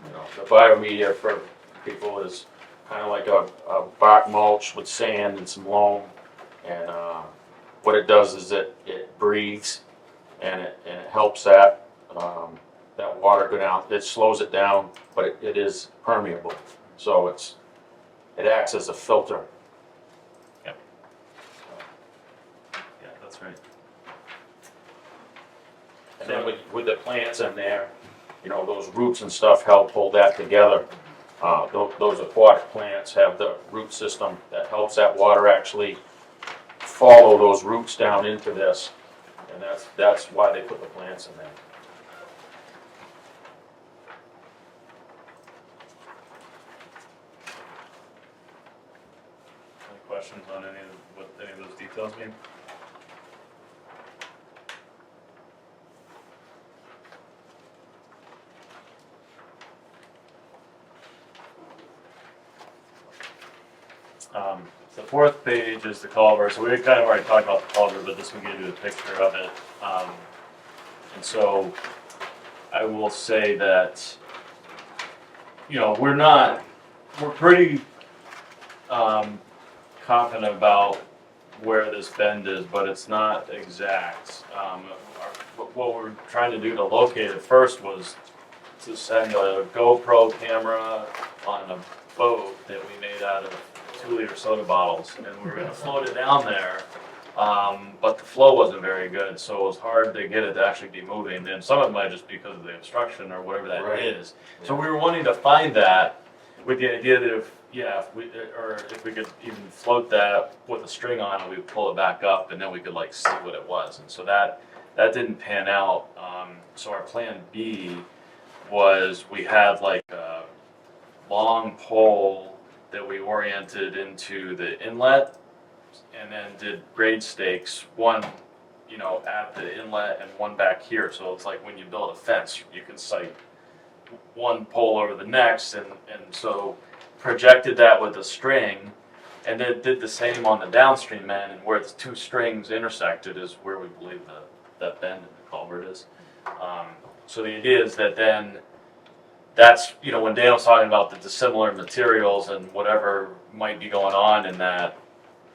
you know, the biomedia for people is kind of like a bark mulch with sand and some loam, and what it does is it breathes, and it helps that water go down. It slows it down, but it is permeable, so it acts as a filter. Yeah, that's right. And then with the plants in there, you know, those roots and stuff help hold that together. Those aquatic plants have the root system that helps that water actually follow those roots down into this, and that's why they put the plants in there. Any questions on what any of those details mean? The fourth page is the culvert, so we kind of already talked about the culvert, but this will give you a picture of it. And so I will say that, you know, we're pretty confident about where this bend is, but it's not exact. What we're trying to do to locate it first was to send a GoPro camera on a boat that we made out of 2-liter soda bottles, and we were gonna float it down there, but the flow wasn't very good, so it was hard to get it to actually be moving, and some of it might just be because of the obstruction or whatever that Right. is. So we were wanting to find that with the idea that if we could even float that with a string on it, we'd pull it back up, and then we could like see what it was, and so that didn't pan out. So our plan B was we had like a long pole that we oriented into the inlet, and then did grade stakes, one, you know, at the inlet and one back here. So it's like when you build a fence, you can sight one pole over the next, and so projected that with a string, and then did the same on the downstream end, and where the two strings intersected is where we believe that bend in the culvert is. So the idea is that then that's, you know, when Dan was talking about the dissimilar materials and whatever might be going on in that,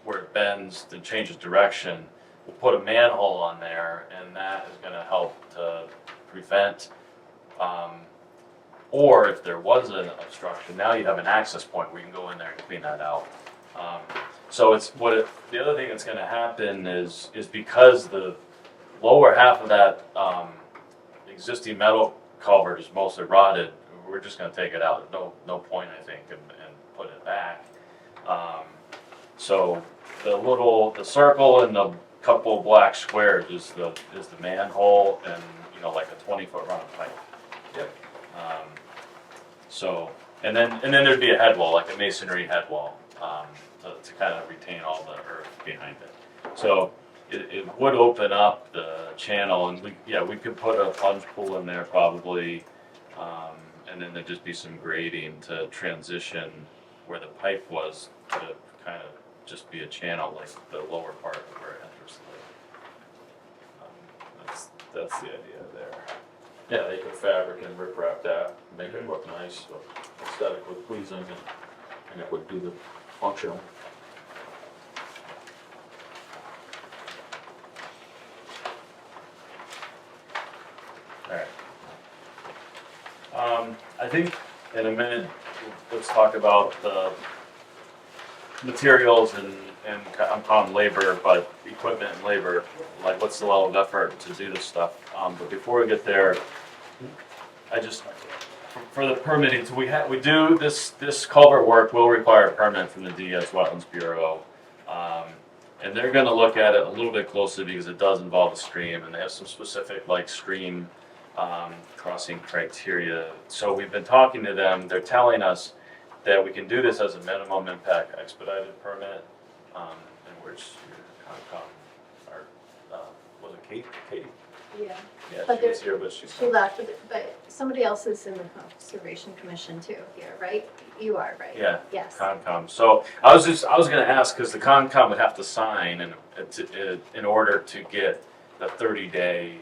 where it bends and changes direction, we'll put a manhole on there, and that is gonna help to prevent, or if there was an obstruction, now you have an access point where you can go in there and clean that out. So the other thing that's gonna happen is because the lower half of that existing metal culvert is mostly rotted, we're just gonna take it out. No point, I think, and put it back. So the circle and the couple of black squares is the manhole, and, you know, like a 20-foot run of pipe. Yep. So, and then there'd be a head wall, like a masonry head wall, to kind of retain all the earth behind it. So it would open up the channel, and we could put a plunge pool in there probably, and then there'd just be some grading to transition where the pipe was to kind of just be a channel, like the lower part where it enters the lake. That's the idea there. Yeah, they could fabric and rip wrap that, make it look nice, so aesthetically pleasing, and it would do the functional. Alright. I think in a minute, let's talk about the materials and I'm calling labor, but equipment and labor, like what's the level of effort to do this stuff. But before we get there, I just, for the permitting, so we do this culvert work will require a permit from the DES Wetlands Bureau. And they're gonna look at it a little bit closely because it does involve a stream, and they have some specific like stream crossing criteria. So we've been talking to them. They're telling us that we can do this as a minimum impact expedited permit, and where's your Concom, or was it Katie? Yeah, Yeah, But she was here, but she's. she left, but somebody else is in the Conservation Commission too here, right? You are, right? Yeah, Yes. Concom. So I was gonna ask, because the Concom would have to sign in order to get the 30-day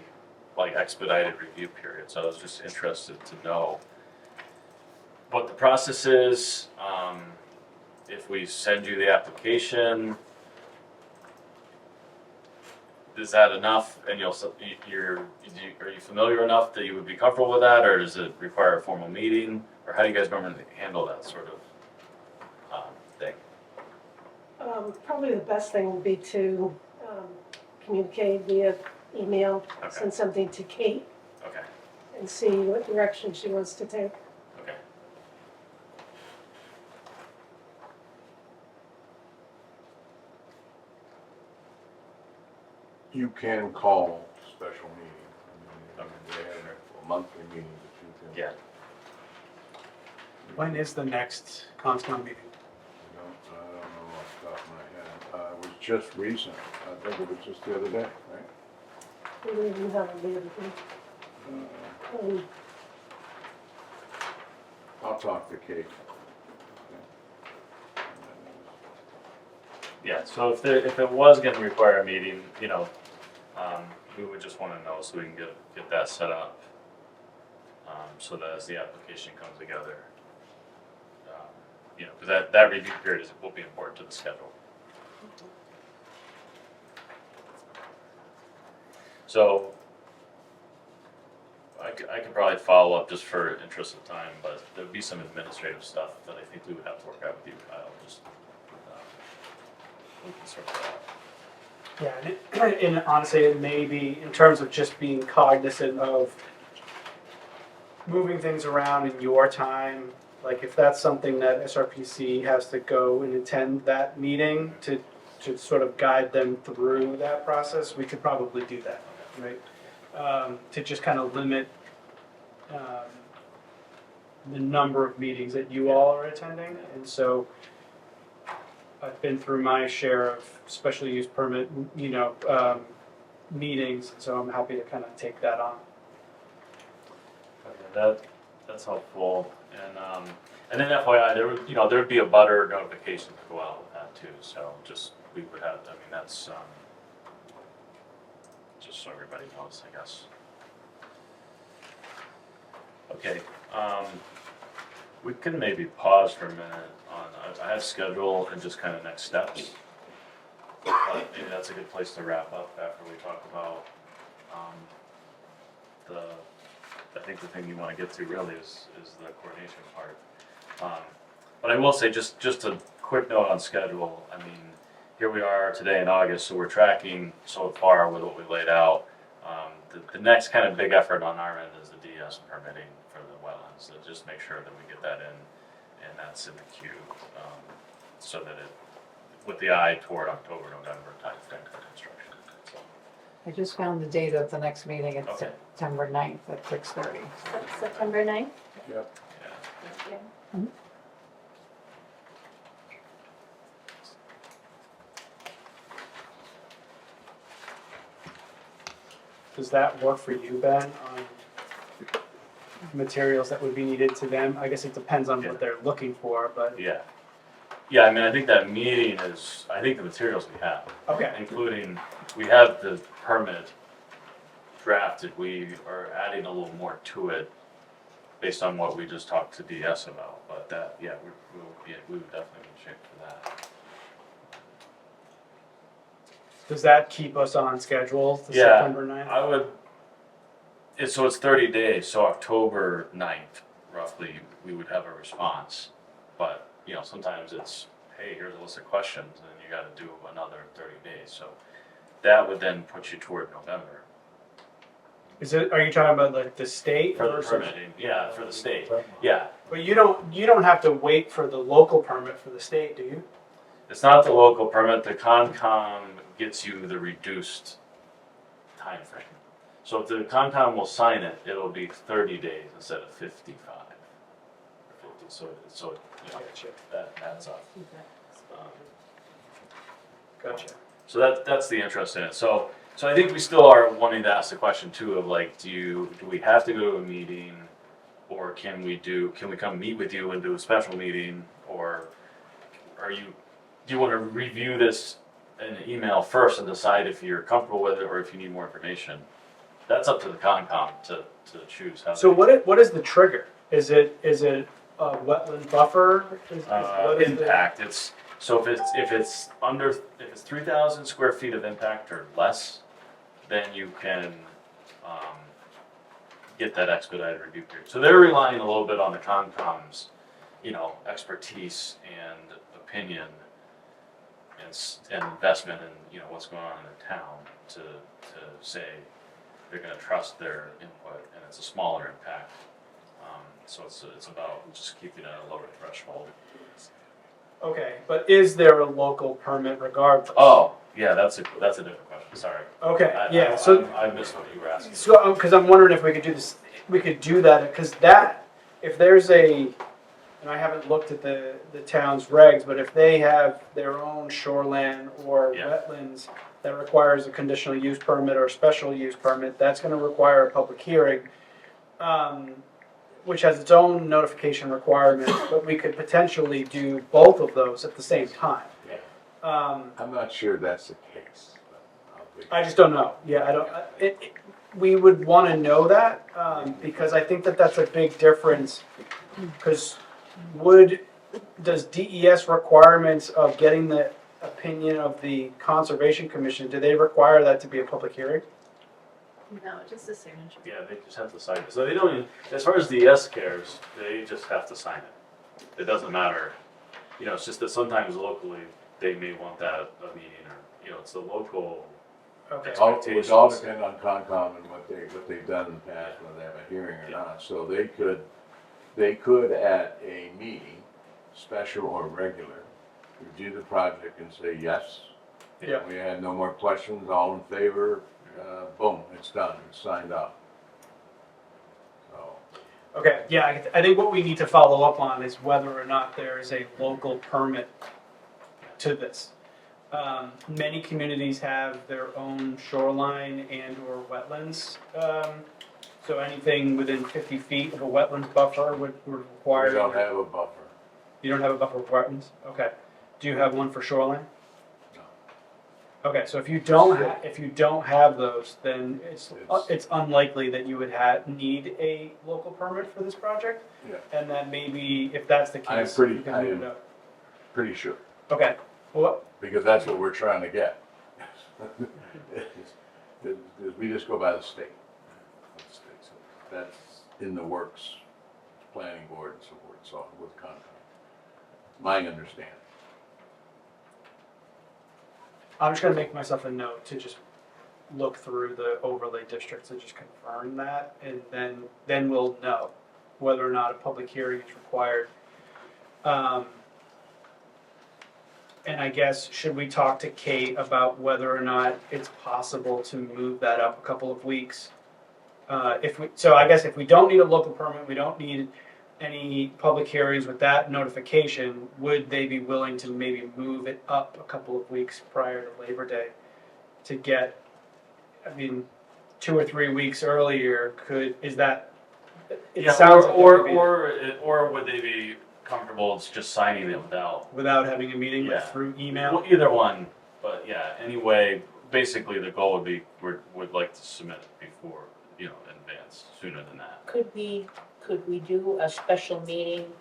like expedited review period. So I was just interested to know what the process is. If we send you the application, is that enough? And are you familiar enough that you would be comfortable with that, or does it require a formal meeting, or how do you guys normally handle that sort of thing? Probably the best thing would be to communicate via email, Okay. send something to Kate Okay. and see what direction she wants to take. Okay. You can call special meetings. I mean, they have monthly meetings that you can. Yeah. When is the next Conscom meeting? I don't know off the top of my head. It was just recent. I think it was just the other day, right? We don't even have a meeting. I'll talk to Kate. Yeah, so if it was gonna require a meeting, we would just wanna know so we can get that set up. So that as the application comes together, because that review period will be important to the schedule. So I could probably follow up just for interest of time, but there'd be some administrative stuff that I think we would have to work out with you, Kyle, just, we can sort that out. Yeah, and honestly, it may be, in terms of just being cognizant of moving things around in your time, like if that's something that SRPC has to go and attend that meeting to sort of guide them through that process, we could probably do that, right? To just kind of limit the number of meetings that you all are attending. And so I've been through my share of special use permit, meetings, so I'm happy to kind of take that on. Okay, that's helpful, and then FYI, there'd be a butter notification to go out with that too, so we would have, that's, just so everybody knows, I guess. Okay, we can maybe pause for a minute on, I have schedule and just kind of next steps. But maybe that's a good place to wrap up after we talk about, I think the thing you want to get to really is the coordination part. But I will say, just a quick note on schedule. I mean, here we are today in August, so we're tracking so far with what we laid out. The next kind of big effort on our end is the DES permitting for the wetlands. So just make sure that we get that in, and that's in the queue, so that with the eye toward October, November timeframe for construction. So, I just found the date of the next meeting, it's Okay. September 9th at 6:30. September 9th? Yep. yeah. Thank you. Does that work for you, Ben, on materials that would be needed to them? I guess it depends on what they're looking for, but. Yeah. Yeah, I mean, I think that meeting I think the materials we have, Okay. including, we have the permit drafted, we are adding a little more to it based on what we just talked to DS about, but that, yeah, we would definitely be in shape for that. Does that keep us on schedule, the Yeah, September 9th? I would, so it's 30 days, so October 9th, roughly, we would have a response. But, sometimes it's, hey, here's a list of questions, and you gotta do another 30 days, so that would then put you toward November. Are you talking about like the state? For the versus- permitting, yeah, for the state, yeah. But you don't have to wait for the local permit for the state, do you? It's not the local permit, the Concom gets you the reduced time frame. So if the Concom will sign it, it'll be 30 days instead of 55. Or 50, so Gotcha. that adds up. Gotcha. So that's the interest in it. So So I think we still are wanting to ask the question too of like, do we have to go to a meeting? Or can we come meet with you and do a special meeting? Or do you want to review this in an email first and decide if you're comfortable with it or if you need more information? That's up to the Concom to choose how. So what is the trigger? Is it a wetland buffer? What is the- Impact, so if it's 3,000 square feet of impact or less, then you can, get that expedited review period. So they're relying a little bit on the Concom's, expertise and opinion and investment in, what's going on in the town to say they're gonna trust their input, and it's a smaller impact. So it's about just keeping it at a lower threshold. Okay, but is there a local permit regardless? Oh, yeah, that's a different question, sorry. Okay, yeah, so. I missed what you were asking. So, because I'm wondering if we could do this, we could do that, because if there's and I haven't looked at the town's regs, but if they have their own shoreland or Yeah. wetlands that requires a conditional use permit or special use permit, that's gonna require a public hearing, which has its own notification requirements, but we could potentially do both of those at the same time. Yeah. Um, I'm not sure that's the case. But I'll be- I just don't know. Yeah, I don't. We would want to know that because I think that's a big difference. Because does DES requirements of getting the opinion of the Conservation Commission, do they require that to be a public hearing? No, just a signature. Yeah, they just have to sign it. So they don't even, as far as DS cares, they just have to sign it. It doesn't matter. It's just that sometimes locally, they may want that at a meeting or, it's the local Okay. It all expectations. depend on Concom and what they've done in the past, whether they have a hearing or not. So they could at a meeting, special or regular, review the project and say, yes. Yeah. We had no more questions, all in favor, boom, it's done, it's signed off. So, Okay. Yeah, I think what we need to follow up on is whether or not there is a local permit to this. Many communities have their own shoreline and or wetlands. So anything within 50 feet of a wetlands buffer would require. we don't have a buffer. You don't have a buffer for wetlands? Okay. Do you have one for shoreline? No. Okay, so if you don't have those, then it's unlikely that you would need a local permit for this project. Yeah. And then maybe if that's the I am case, pretty- you can I move am- it up. Pretty sure, Okay. Well, because that's what we're trying to get. We just go by the state. So that's in the works, planning board and so forth, so with Concom. My understanding. I'm just gonna make myself a note to just look through the overlay districts and just confirm that, and then we'll know whether or not a public hearing is required. And I guess, should we talk to Kate about whether or not it's possible to move that up a couple of weeks? So I guess if we don't need a local permit, we don't need any public hearings with that notification, would they be willing to maybe move it up a couple of weeks prior to Labor Day to get, 2 or 3 weeks earlier, it Yeah, sounds like that could be- or would they be comfortable just signing it without having a meeting, Yeah. but through email? Well, either one, but yeah, anyway, basically the goal would be, would like to submit it before, in advance, sooner than that. Could we do a special meeting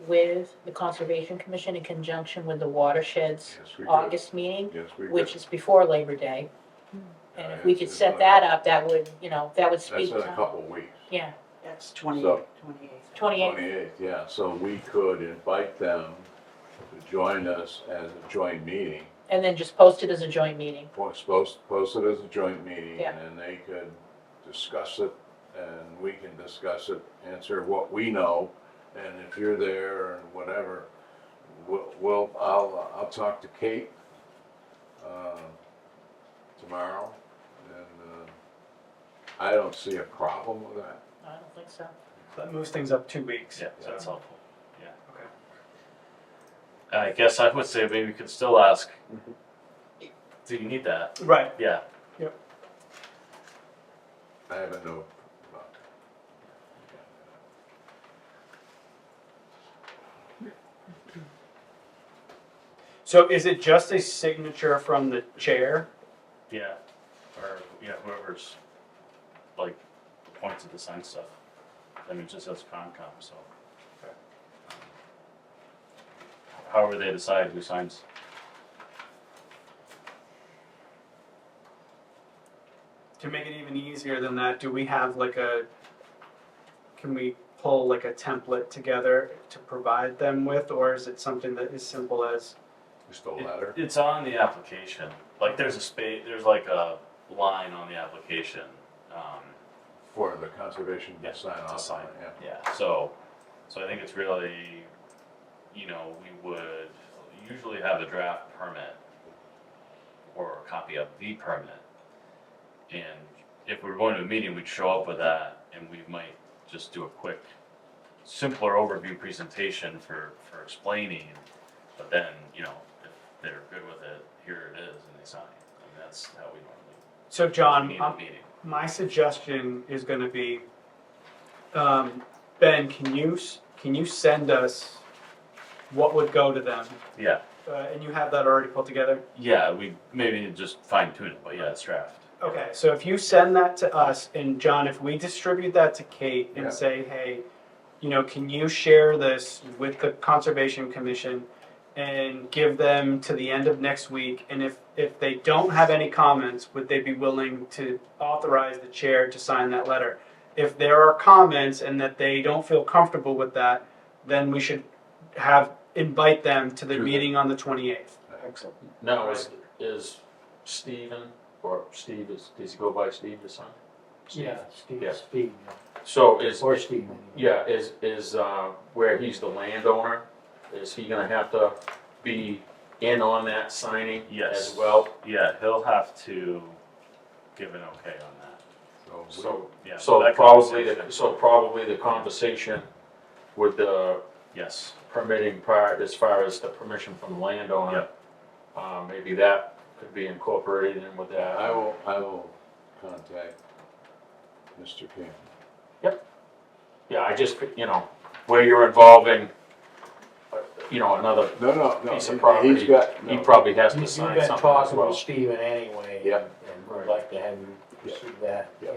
with the Conservation Commission in conjunction with the watersheds Yes, we could. August meeting, Yes, we which could. is before Labor Day? And if we could It's set not- that up, that would That's speak in a to, couple of weeks. yeah, That's So- 28th. 28th. 28th, yeah, so we could invite them to join us as a joint meeting. And then just post it as a joint meeting. Post it as a joint meeting, Yeah. and then they could discuss it, and we can discuss it, answer what we know, and if you're there and whatever, I'll talk to Kate, tomorrow, and, I don't see a problem with that. I don't think so. That moves things up 2 weeks. Yeah, so- that's helpful, yeah. Okay. I guess I would say maybe we could still ask, do you need that? Right. Yeah, Yep. I have a note about So is it just a signature from the chair? Yeah, or, yeah, whoever's, like, appointed to sign stuff. I mean, it just says Concom, so. However they decide who signs. To make it even easier than that, do we have like can we pull like a template together to provide them with, or is it something that is simple as? just a letter. It's on the application, like, there's there's like a line on the application, For the conservation Yeah, to sign to off sign. on it, yeah. yeah, so I think it's really, you know, we would usually have a draft permit or a copy of the permit. And if we were going to a meeting, we'd show up with that, and we might just do a quick, simpler overview presentation for explaining. But then, you know, if they're good with it, here it is, and they sign. And that's how we normally So John, meet a meeting. my suggestion is going to be, Ben, can you send us what would go to them? Yeah, And you have that already put together? yeah, we maybe just fine tune it, but yeah, it's draft. Okay, so if you send that to us, and John, if we distribute that to Kate and Yeah. say, hey, you know, can you share this with the Conservation Commission and give them to the end of next week? And if they don't have any comments, would they be willing to authorize the chair to sign that letter? If there are comments and that they don't feel comfortable with that, then we should invite them to the meeting on the 28th. Excellent. Now, is Stephen, or Steve, does he go by Steve or son? Yeah, Steve, Yeah. Steve, So or Steve. yeah, is where he's the landowner, is he gonna have to be in on that signing Yes. as well? Yeah, he'll have to give an okay on that. So, Yeah. so that probably the conversation with the Yes. permitting part, as far as the permission from the landowner. Maybe that could be incorporated in with that. I will contact Mr. King. Yeah, I just, you know, where you're involving, you know, another No, piece of he's property, got, he no, probably has to You've sign been something as talking well. with Stephen anyway. Yeah. And we'd like to have you pursue that. Yeah.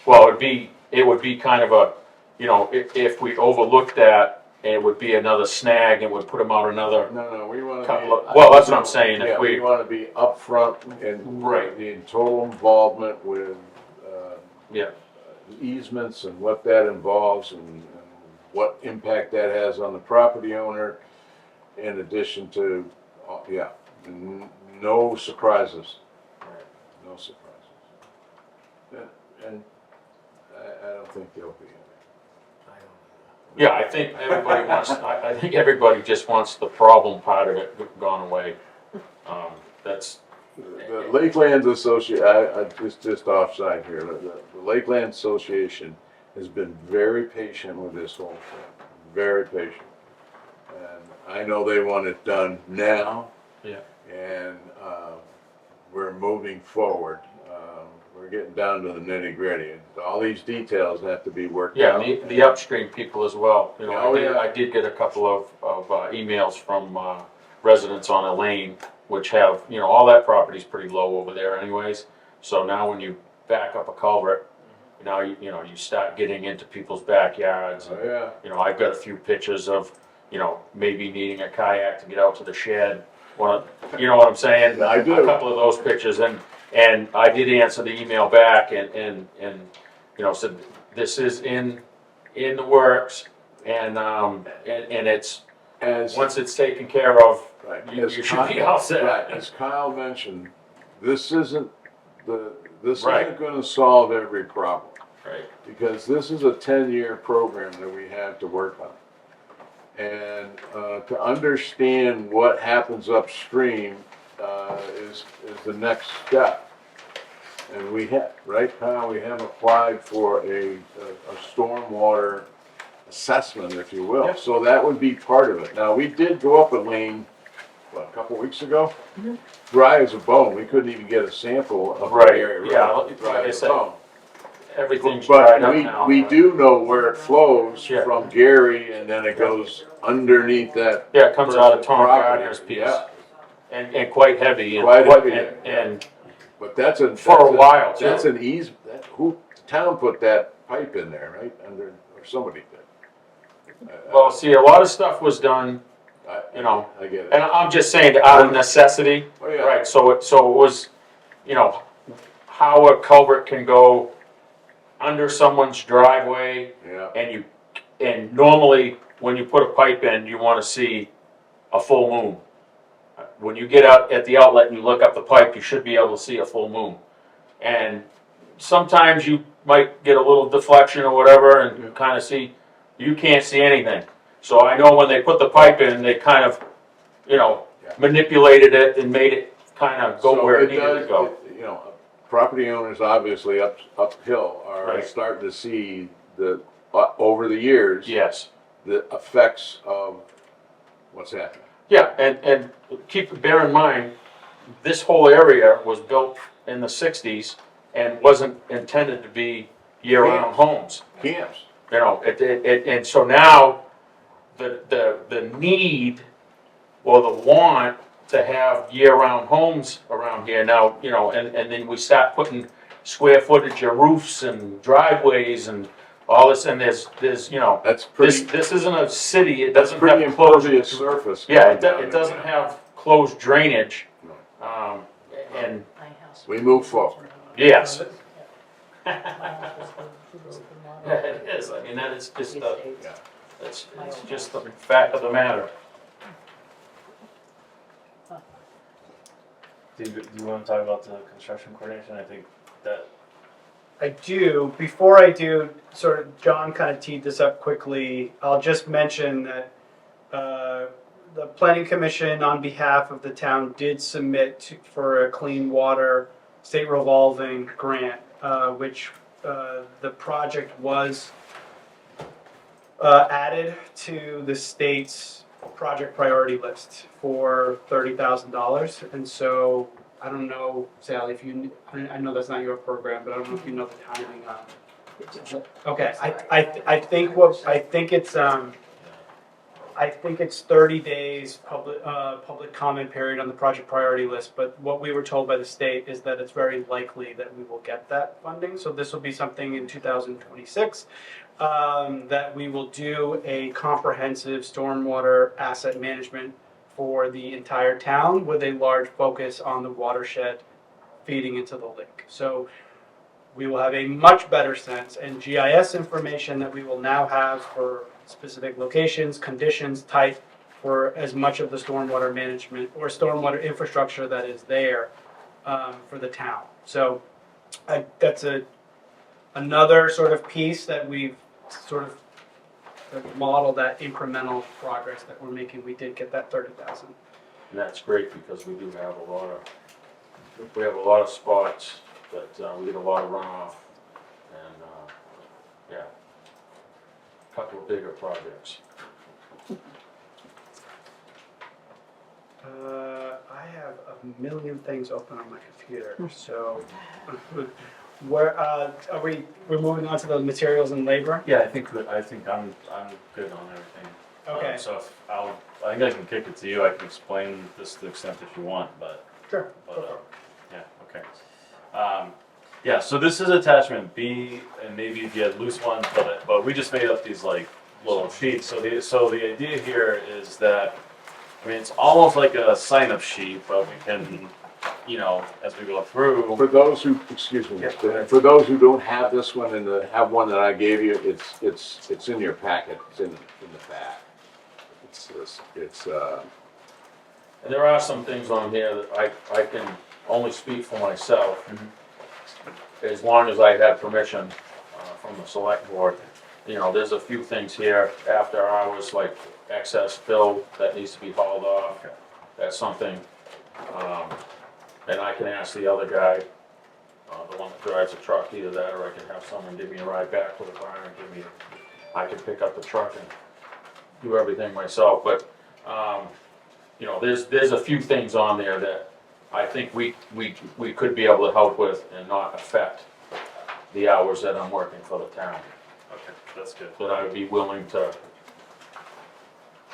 Well, it would be kind of a, you know, if we overlooked that, it would be another snag, and would put them out another, no, we wanna Couple be. of- well, that's what I'm saying, if Yeah, we- we wanna be upfront and. Right. The total involvement with, yeah, easements and what that involves and what impact that has on the property owner, in addition to, no surprises. No surprises. And I don't think there'll be any. yeah, I think everybody wants, I think everybody just wants the problem part of it gone away. That's, The Lakelands Association, just offside here, the Lakeland Association has been very patient with this whole thing, very patient. And I know they want it done now. Yeah. And, we're moving forward. We're getting down to the nitty gritty. All these details have to be worked yeah, out. the upstream people as well, you know, Oh, yeah. I did get a couple of emails from residents on a lane, which have, you know, all that property's pretty low over there anyways. So now when you back up a culvert, now you know, you start getting into people's backyards. Oh, yeah. You know, I've got a few pictures of, you know, maybe needing a kayak to get out to the shed. You know what I'm saying? I do. A couple of those pictures, and I did answer the email back and you know, said, this is in the works, and it's, once it's taken care of, Right. you As should Kyle- be all set. Right, as Kyle mentioned, this isn't Right. isn't gonna solve every problem. Right. Because this is a 10-year program that we have to work on. And, to understand what happens upstream, is the next step. And we have, right, Kyle, we have applied for a stormwater assessment, if you will. Yep. So that would be part of it. Now, we did go up a lane, a couple couple weeks ago. Dry as a bone, we couldn't even get a sample of the Right, area. yeah, road. like Dry I as a said, bone. everything's dried up But now. we do know where it flows Yeah. from Gary, and then it goes underneath that. Yeah, it comes out of Tom property. Gardner's piece. Yeah, And quite heavy. And Quite heavy and- there, yeah. And but that's a. for a that's while, too. That's an ease, who, the town put that pipe in there, right, under, or somebody did. Well, see, a lot of stuff was done, you know, I get it. and I'm just saying out of necessity, Oh, yeah. right? So it was, you know, how a culvert can go under someone's driveway, Yeah, and normally, when you put a pipe in, you wanna see a full moon. When you get out at the outlet and you look up the pipe, you should be able to see a full moon. And sometimes you might get a little deflection or whatever and kinda see, you can't see anything. So I know when they put the pipe in, they kind of, you know, Yeah. manipulated it and made it kinda go So where it needed to does- go. You know, property owners obviously uphill are Right. starting to see the, over the years. Yes. The effects of what's happening. Yeah, and bear in mind, this whole area was built in the 60s and wasn't intended to be year-round homes. Camps. You know, and so now, the need or the want to have year-round homes around here now, you know, and then we start putting square footage of roofs and driveways and all this, and there's, you know, That's pretty, this isn't a city, it that's doesn't pretty have closed. impervious surface. Yeah, going down it there. doesn't have closed drainage, and, My house. We move forward. yes. My house was the model. Yeah, it is, I mean, that is just These the, days. Yeah. it's just the fact of the matter. Do you want to talk about the construction coordination? I think that, I do. Before I do, sort of, John kind of teed this up quickly. I'll just mention that the Planning Commission, on behalf of the town, did for a clean water state revolving grant, which the project was added to the state's project priority list for $30,000. And so I don't know, Sally, if you, I know that's not your program, but I don't know if you know the timing on it. Okay, I think it's 30 days public comment period on the project priority list, but what we were told by the state is that it's very likely that we will get that funding. So this will be something in 2026, that we will do a comprehensive stormwater asset management for the entire town with a large focus on the watershed feeding into the lake. So we will have a much better sense and GIS information that we will now have for specific locations, conditions, type, for as much of the stormwater management or stormwater infrastructure that is there for the town. So that's another sort of piece that we've sort of model that incremental progress that we're making. We did get that 30,000. And that's great because we do have a lot of spots that we get a lot of runoff and, yeah, a couple of bigger projects. I have a million things open on my computer, so we're moving on to the materials and labor? yeah, I think I'm good on everything. Okay. So I think I can kick it to you. I can explain this to the extent that you want, but. Sure. Yeah, okay. Yeah, so this is attachment B, and maybe if you had loose ones, but we just made up these like little sheets. So the idea here is that, I mean, it's almost like a sign-up sheet, but we can, you know, as we go through. For those who, excuse me, Yeah, go ahead. for those who don't have this one and have one that I gave you, it's in your packet, it's in the back. And there are some things on here that I can only speak for myself, as long as I have permission from the select board. You know, there's a few things here after hours, like excess fill that needs to be hauled off. That's something, and I can ask the other guy, the one that drives the truck, either that or I can have someone give me a ride back to the barn and I can pick up the truck and do everything myself, but, you know, there's a few things on there that I think we could be able to help with and not affect the hours that I'm working for the town. Okay, that's good. That I would be willing to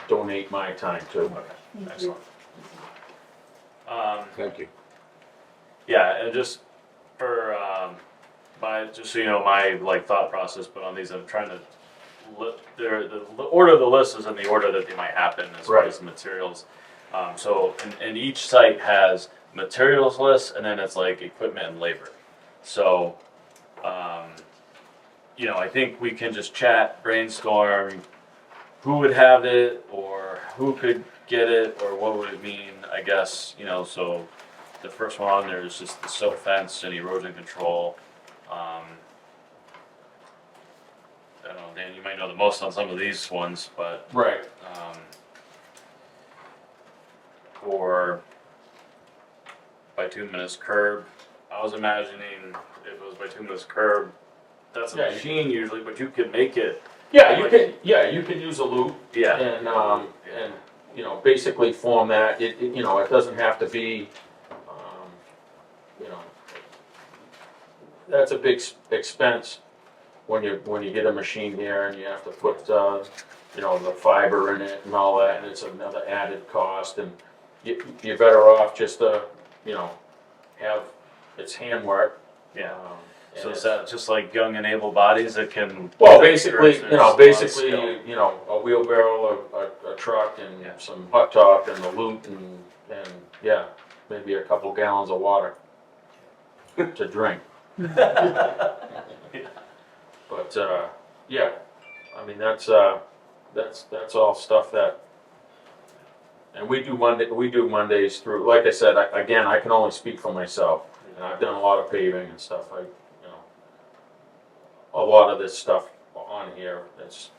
donate my time to. Okay, excellent. Thank you. Yeah, and just for, just so you know, my like thought process, but on these, I'm trying to, the order of the list is in the order that they might happen as far Right. as the materials. So, and each site has materials lists, and then it's like equipment and labor. So, you know, I think we can just chat, brainstorm, who would have it, or who could get it, or what would it mean, I guess, you know, so the first one on there is just the silt fence and erosion control. I don't know, Dan, you might know the most on some of these ones, but, Right. for bituminous curb, I was imagining if it was bituminous curb, that's a Yeah, machine usually, but you could make it, Yeah, you can use a loop yeah. and, you know, basically form that, you know, it doesn't have to be, you know, that's a big expense when you get a machine here and you have to put, you know, the fiber in it and all that, and it's another added cost, and you're better off just to, you know, have, it's handwork. Yeah. and So is it's- that just like young and able bodies that can? Well, basically, There's you a know, lot of basically, skill. you know, a wheelbarrow, a truck, and Yeah. some hot top, and the loot, and yeah, maybe a couple gallons of water to drink. But yeah, I mean that's all stuff that, and we do Mondays through. Like I said, again, I can only speak for myself, and I've done a lot of paving and stuff. You know, a lot of this stuff on here, it's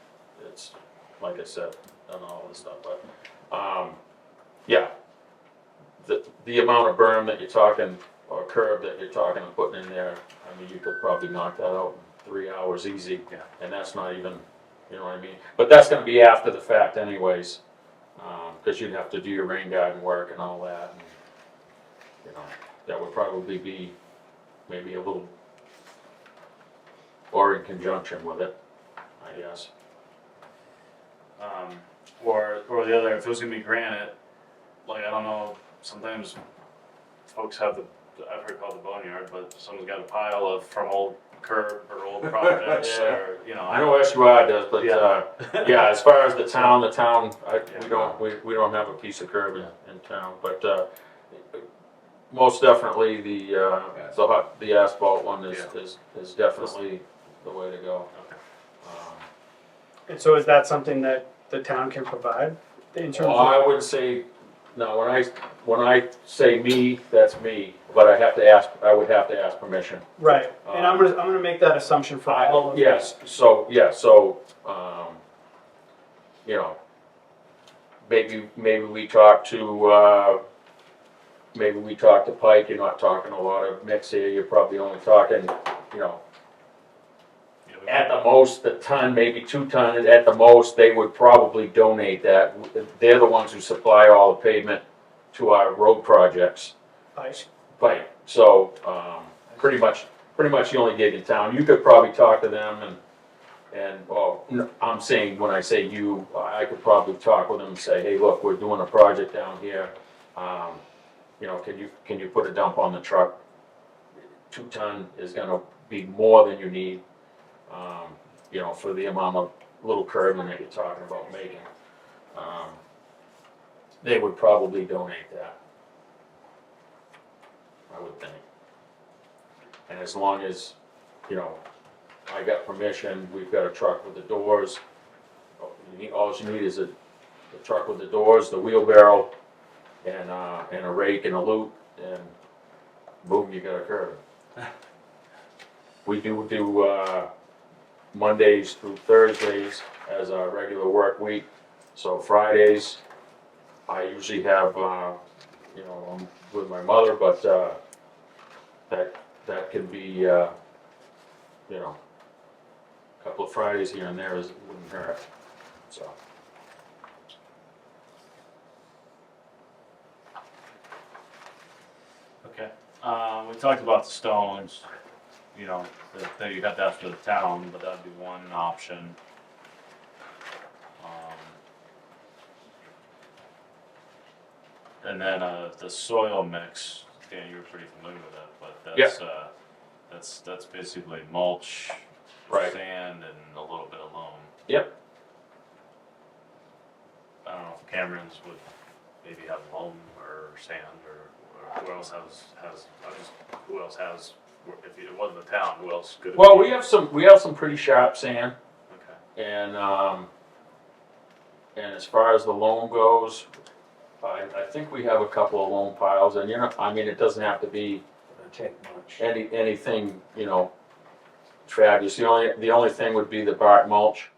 like I said, done all this stuff, but yeah, the amount of berm that you're talking, or curb that you're talking of putting in there, I mean, you could probably knock that out in 3 hours easy. Yeah. And that's not even, you know what I mean? But that's gonna be after the fact anyways, cause you'd have to do your rain garden work and all that. And, you know, that would probably be maybe a little, or in conjunction with it, I guess. Or the other, if it was gonna be granite, like, I don't know, sometimes folks have I've heard called the boneyard, but someone's got a pile of, from old curb or old projects, Yeah. or, you know. I know SUI does, but, Yeah. yeah, as far as the town, Yeah. we don't have a piece of curb in town, but, most definitely the asphalt one is definitely the way to go. And so is that something that the town can provide in terms Well, of? I would say, no, when I say me, that's me, but I would have to ask permission. Right, and I'm gonna make that assumption for all of Yes, this. so, you know, maybe we talk to, Pike, you're not talking a lot of mix here, you're probably only talking, you know, at the most, a ton, maybe 2 ton, at the most, they would probably donate that. They're the ones who supply all the pavement to our road projects. Right. Right, so, pretty much the only gig in town. You could probably talk to them well, I'm saying, when I say you, I could probably talk with them and say, hey, look, we're doing a project down here. You know, can you put a dump on the truck? 2 ton is gonna be more than you need, you know, for the amount of little curbing that you're talking about making. They would probably donate that, I would think. And as long as, you know, I got permission, we've got a truck with the doors. All you need is a truck with the doors, the wheelbarrow, and a rake and a loop, and boom, you got a curb. We do Mondays through Thursdays as a regular work week. So Fridays, I usually have, you know, I'm with my mother, but that can be, you know, a couple of Fridays here and there wouldn't hurt. So Okay, we talked about the stones, you know, that you got that for the town, but that'd be one option. And then, the soil mix, Dan, you were pretty familiar with that, but that's basically mulch, Right. sand, and a little bit of loam. Yep. I don't know if Cameron's would maybe have loam or sand, or who else who else has, if it wasn't the town, who else could it Well, be? we have some pretty sharp sand, Okay, and as far as the loam goes, I think we have a couple of loam piles, and I mean, it doesn't have to be Doesn't take much. anything, fabulous. The only thing would be the bark mulch.